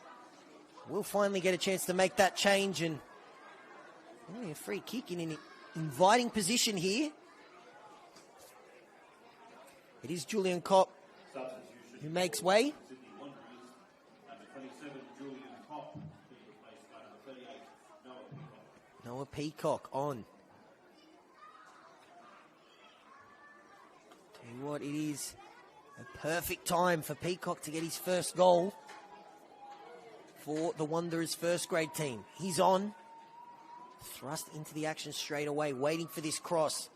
Speaker 2: will finally get a chance to make that change, and a free kick in an inviting position here. It is Julian Kopp who makes way. Noah Peacock on. Tell you what, it is a perfect time for Peacock to get his first goal for the Wanderers first grade team. He's on. Thrust into the action straight away, waiting for this cross.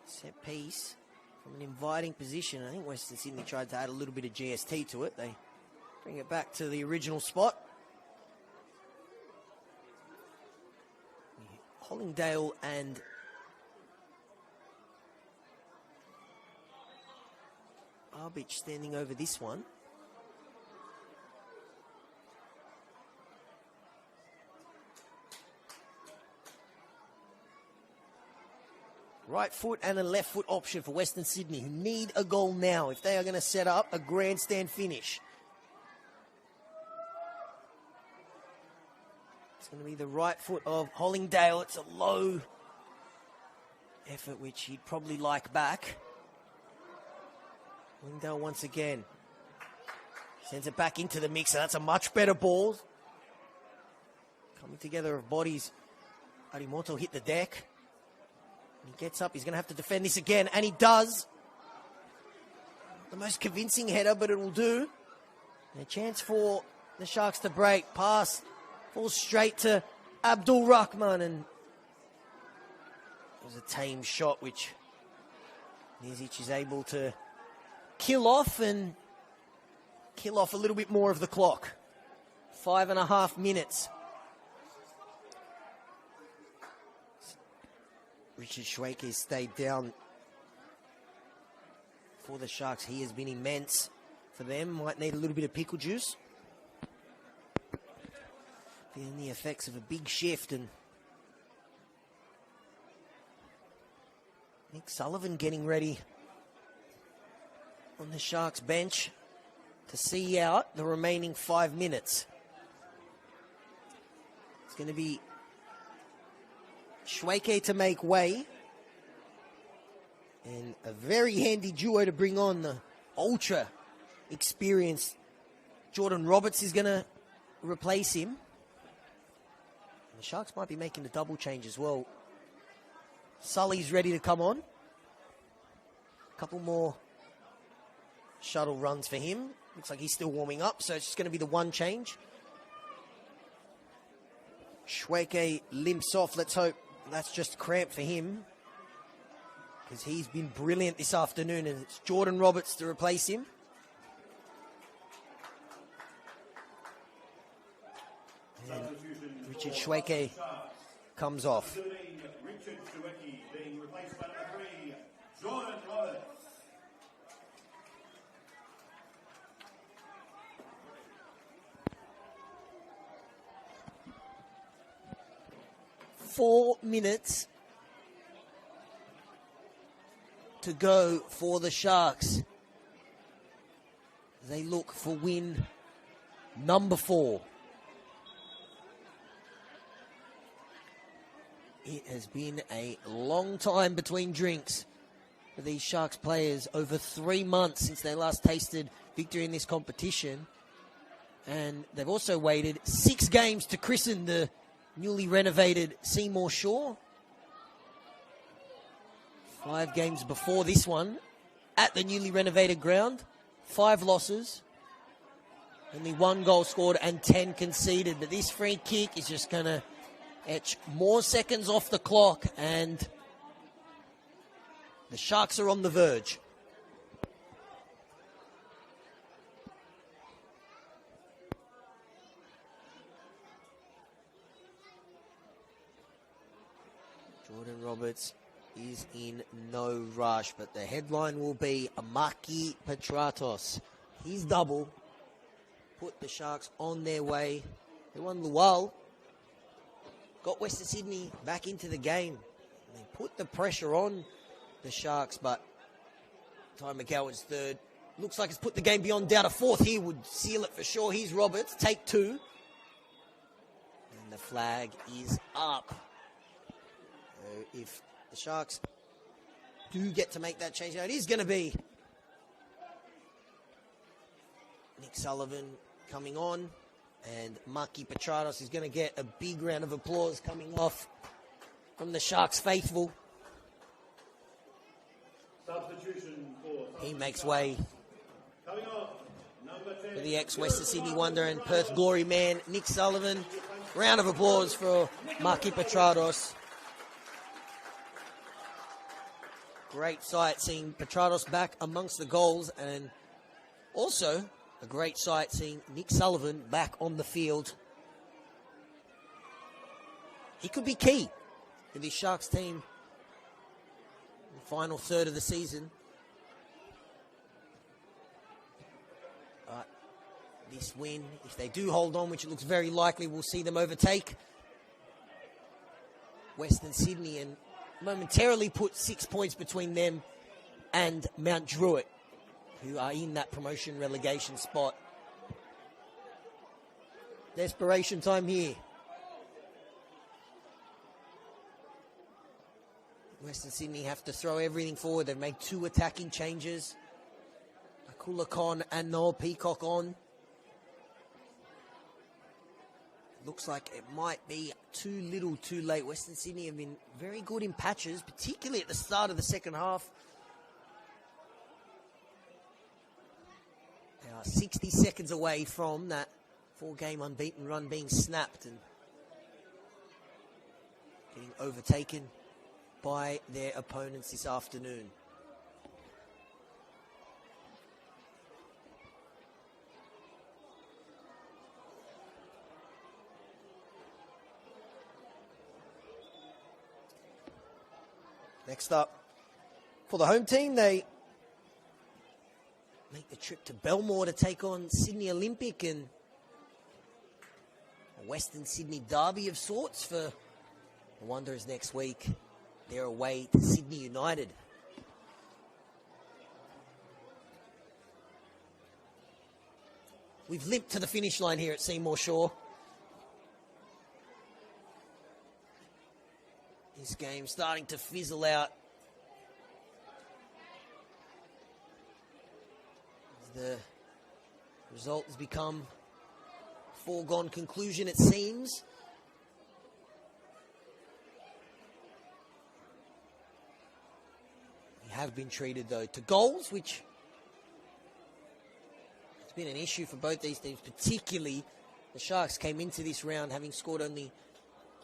Speaker 2: Set piece from an inviting position. I think Western Sydney tried to add a little bit of GST to it. They bring it back to the original spot. Hollingdale and Arbich standing over this one. Right foot and a left foot option for Western Sydney, who need a goal now if they are going to set up a grandstand finish. It's going to be the right foot of Hollingdale. It's a low effort, which he'd probably like back. Hollingdale once again sends it back into the mixer. That's a much better ball. Coming together of bodies. Arimoto hit the deck. He gets up, he's going to have to defend this again, and he does. The most convincing header, but it will do. And a chance for the Sharks to break. Pass falls straight to Abdul Rahman, and it was a tame shot, which Nizic is able to kill off and kill off a little bit more of the clock. 5.5 minutes. Richard Shweke stayed down for the Sharks. He has been immense for them. Might need a little bit of pickle juice. Feeling the effects of a big shift. And Nick Sullivan getting ready on the Sharks bench to see out the remaining 5 minutes. It's going to be Shweke to make way, and a very handy duo to bring on. The ultra experienced Jordan Roberts is going to replace him. And the Sharks might be making the double change as well. Sully's ready to come on. A couple more shuttle runs for him. Looks like he's still warming up, so it's just going to be the one change. Schweke limps off. Let's hope that's just cramp for him, because he's been brilliant this afternoon, and it's Jordan Roberts to replace him. And Richard Schweke comes off.
Speaker 1: Richard Schweke being replaced by number 3, Jordan Roberts.
Speaker 2: Four minutes to go for the Sharks. They look for win number 4. It has been a long time between drinks for these Sharks players. Over 3 months since they last tasted victory in this competition. And they've also waited 6 games to christen the newly renovated Seymour Shore. 5 games before this one at the newly renovated ground. 5 losses. Only 1 goal scored and 10 conceded. But this free kick is just going to etch more seconds off the clock, and the Sharks are on the verge. Jordan Roberts is in no rush, but the headline will be Maki Petratos. His double put the Sharks on their way. They won Lual, got Western Sydney back into the game. They put the pressure on the Sharks, but Ty McGowan's third looks like it's put the game beyond doubt. A fourth here would seal it for sure. Here's Roberts, take 2. And the flag is up. So if the Sharks do get to make that change, now it is going to be Nick Sullivan coming on. And Maki Petratos is going to get a big round of applause coming off from the Sharks faithful.
Speaker 1: Substitution for
Speaker 2: He makes way
Speaker 1: coming off, number 10,
Speaker 2: for the ex-Western Sydney Wonder and Perth Glory man, Nick Sullivan. Round of applause for Maki Petratos. Great sight seeing Petratos back amongst the goals, and also a great sight seeing Nick Sullivan back on the field. He could be key to this Sharks team in the final third of the season. But this win, if they do hold on, which it looks very likely, we'll see them overtake Western Sydney and momentarily put 6 points between them and Mount Druitt, who are in that promotion relegation spot. Desperation time here. Western Sydney have to throw everything forward. They've made 2 attacking changes. Akula Khan and Noel Peacock on. Looks like it might be too little too late. Western Sydney have been very good in patches, particularly at the start of the second half. They are 60 seconds away from that 4-game unbeaten run being snapped and getting overtaken by their opponents this afternoon. Next up, for the home team, they make the trip to Belmore to take on Sydney Olympic, and a Western Sydney derby of sorts for the Wanderers next week. They're away to Sydney United. We've limped to the finish line here at Seymour Shore. This game starting to fizzle out. The result has become a foregone conclusion, it seems. They have been treated, though, to goals, which has been an issue for both these teams, particularly the Sharks came into this round having scored only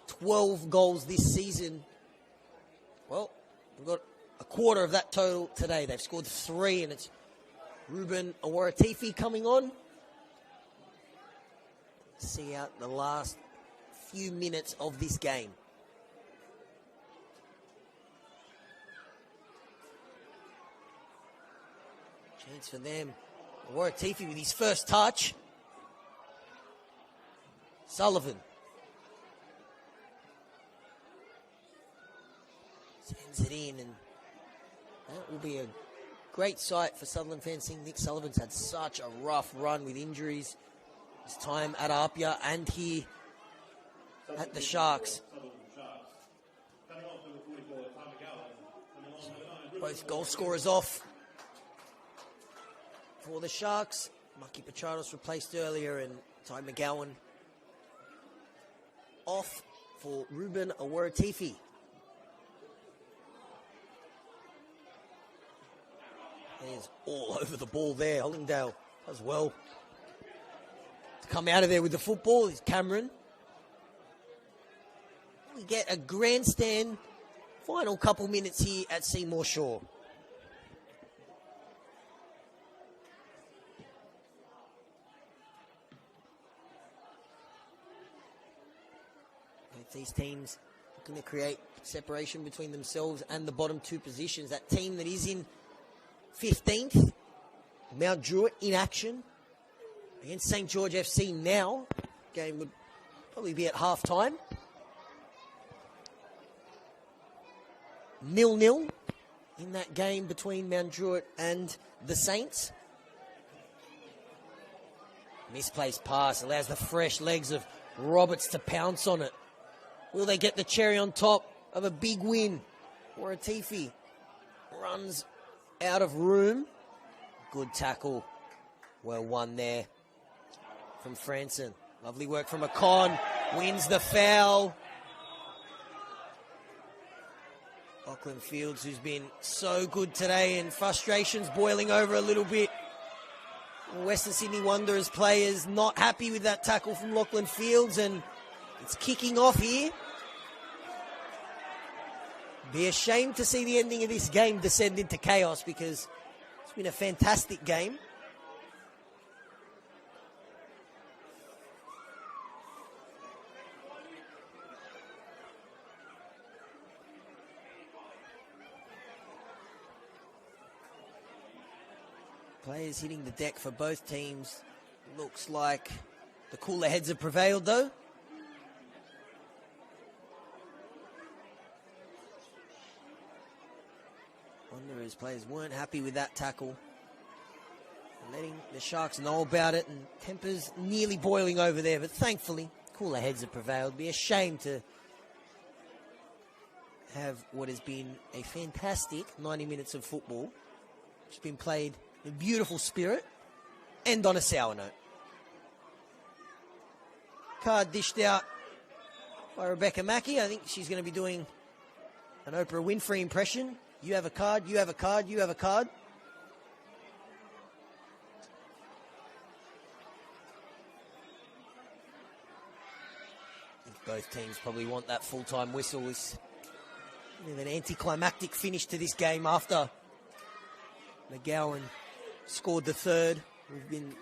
Speaker 2: 12 goals this season. Well, we've got a quarter of that total today. They've scored 3, and it's Ruben Awaratifi coming on. See out the last few minutes of this game. Chance for them. Awaratifi with his first touch. Sullivan. Sends it in, and that will be a great sight for Sutherland fans. Seeing Nick Sullivan's had such a rough run with injuries. His time at Apia and here at the Sharks. Both goal scorers off for the Sharks. Maki Petranos replaced earlier, and Ty McGowan off for Ruben Awaratifi. He's all over the ball there. Hollingdale as well. To come out of there with the football is Cameron. We get a grandstand final couple minutes here at Seymour Shaw. Both these teams looking to create separation between themselves and the bottom two positions. That team that is in 15th, Mount Druitt in action against St. George FC now. Game would probably be at half time. 0-0 in that game between Mount Druitt and the Saints. Misplaced pass allows the fresh legs of Roberts to pounce on it. Will they get the cherry on top of a big win? Awaratifi runs out of room. Good tackle. Well won there from Franson. Lovely work from Akon. Wins the foul. Lachlan Fields, who's been so good today, and frustrations boiling over a little bit. Western Sydney Wanderers players not happy with that tackle from Lachlan Fields, and it's kicking off here. Be ashamed to see the ending of this game descend into chaos, because it's been a fantastic game. Players hitting the deck for both teams. Looks like the cooler heads have prevailed, though. Wanderers players weren't happy with that tackle. Letting the Sharks know about it, and tempers nearly boiling over there, but thankfully cooler heads have prevailed. Be a shame to have what has been a fantastic 90 minutes of football, which has been played in a beautiful spirit, end on a sour note. Card dished out by Rebecca Mackey. I think she's going to be doing an Oprah Winfrey impression. You have a card, you have a card, you have a card. I think both teams probably want that full-time whistle. It's an anticlimactic finish to this game after McGowan scored the third. We've been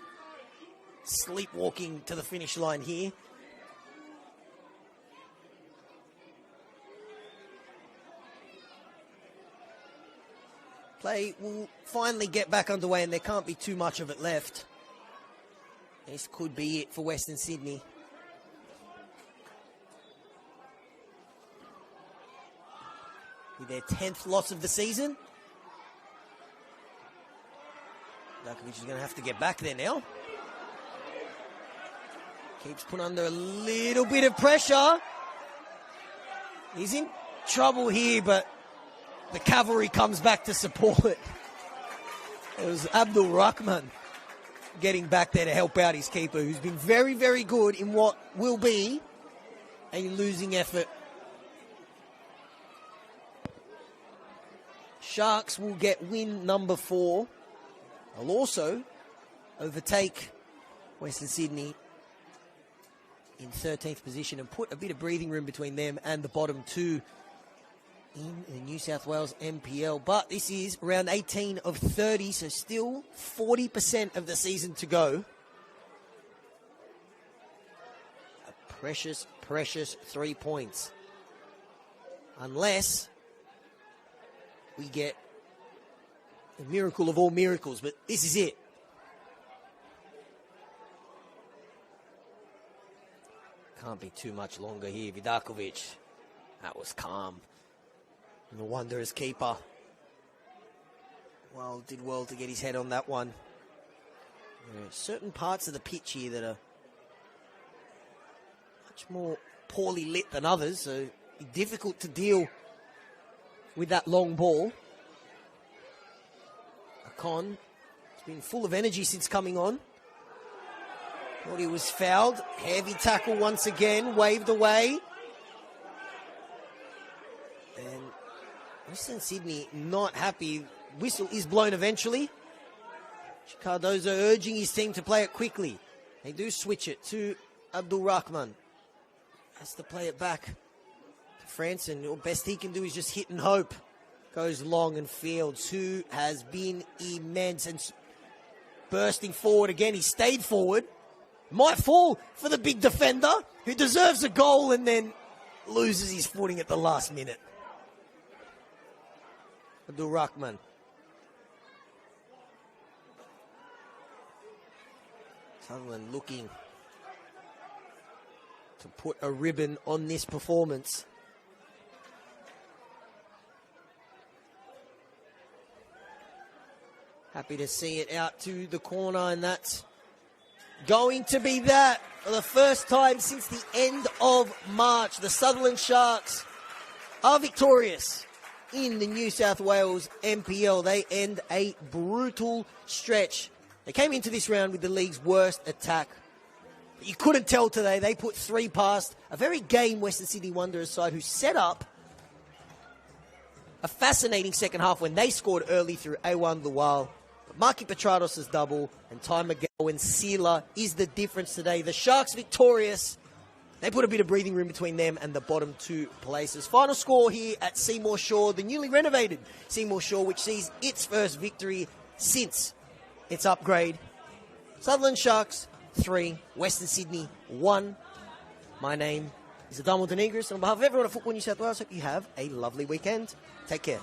Speaker 2: sleepwalking to the finish line here. Play will finally get back underway, and there can't be too much of it left. This could be it for Western Sydney. With their 10th loss of the season. Dakovic is going to have to get back there now. Keeps put under a little bit of pressure. He's in trouble here, but the cavalry comes back to support. It was Abdul Rahman getting back there to help out his keeper, who's been very, very good in what will be a losing effort. Sharks will get win number 4. They'll also overtake Western Sydney in 13th position and put a bit of breathing room between them and the bottom 2 in the New South Wales NPL. But this is round 18 of 30, so still 40% of the season to go. A precious, precious 3 points. Unless we get the miracle of all miracles, but this is it. Can't be too much longer here. Vidakovic, that was calm. And the Wanderers keeper, well, did well to get his head on that one. There are certain parts of the pitch here that are much more poorly lit than others, so difficult to deal with that long ball. Akon has been full of energy since coming on. Thought he was fouled. Heavy tackle once again, waved away. And Western Sydney not happy. Whistle is blown eventually. Cardozo urging his team to play it quickly. They do switch it to Abdul Rahman. Has to play it back to France, and the best he can do is just hit and hope. Goes long, and Fields, who has been immense and bursting forward again. He stayed forward. Might fall for the big defender, who deserves a goal and then loses his footing at the last minute. Abdul Rahman. Sutherland looking to put a ribbon on this performance. Happy to see it out to the corner, and that's going to be that for the first time since the end of March. The Sutherland Sharks are victorious in the New South Wales NPL. They end a brutal stretch. They came into this round with the league's worst attack. But you couldn't tell today. They put 3 past a very game Western Sydney Wanderers side who set up a fascinating second half when they scored early through A1 Lual. Marky Petrados' double, and Ty Miguel and Sealer is the difference today. The Sharks victorious. They put a bit of breathing room between them and the bottom 2 places. Final score here at Seymour Shore, the newly renovated Seymour Shore, which sees its first victory since its upgrade. Sutherland Sharks 3, Western Sydney 1. My name is Adamo Denegris, and on behalf of everyone at Football New South Wales, I hope you have a lovely weekend. Take care.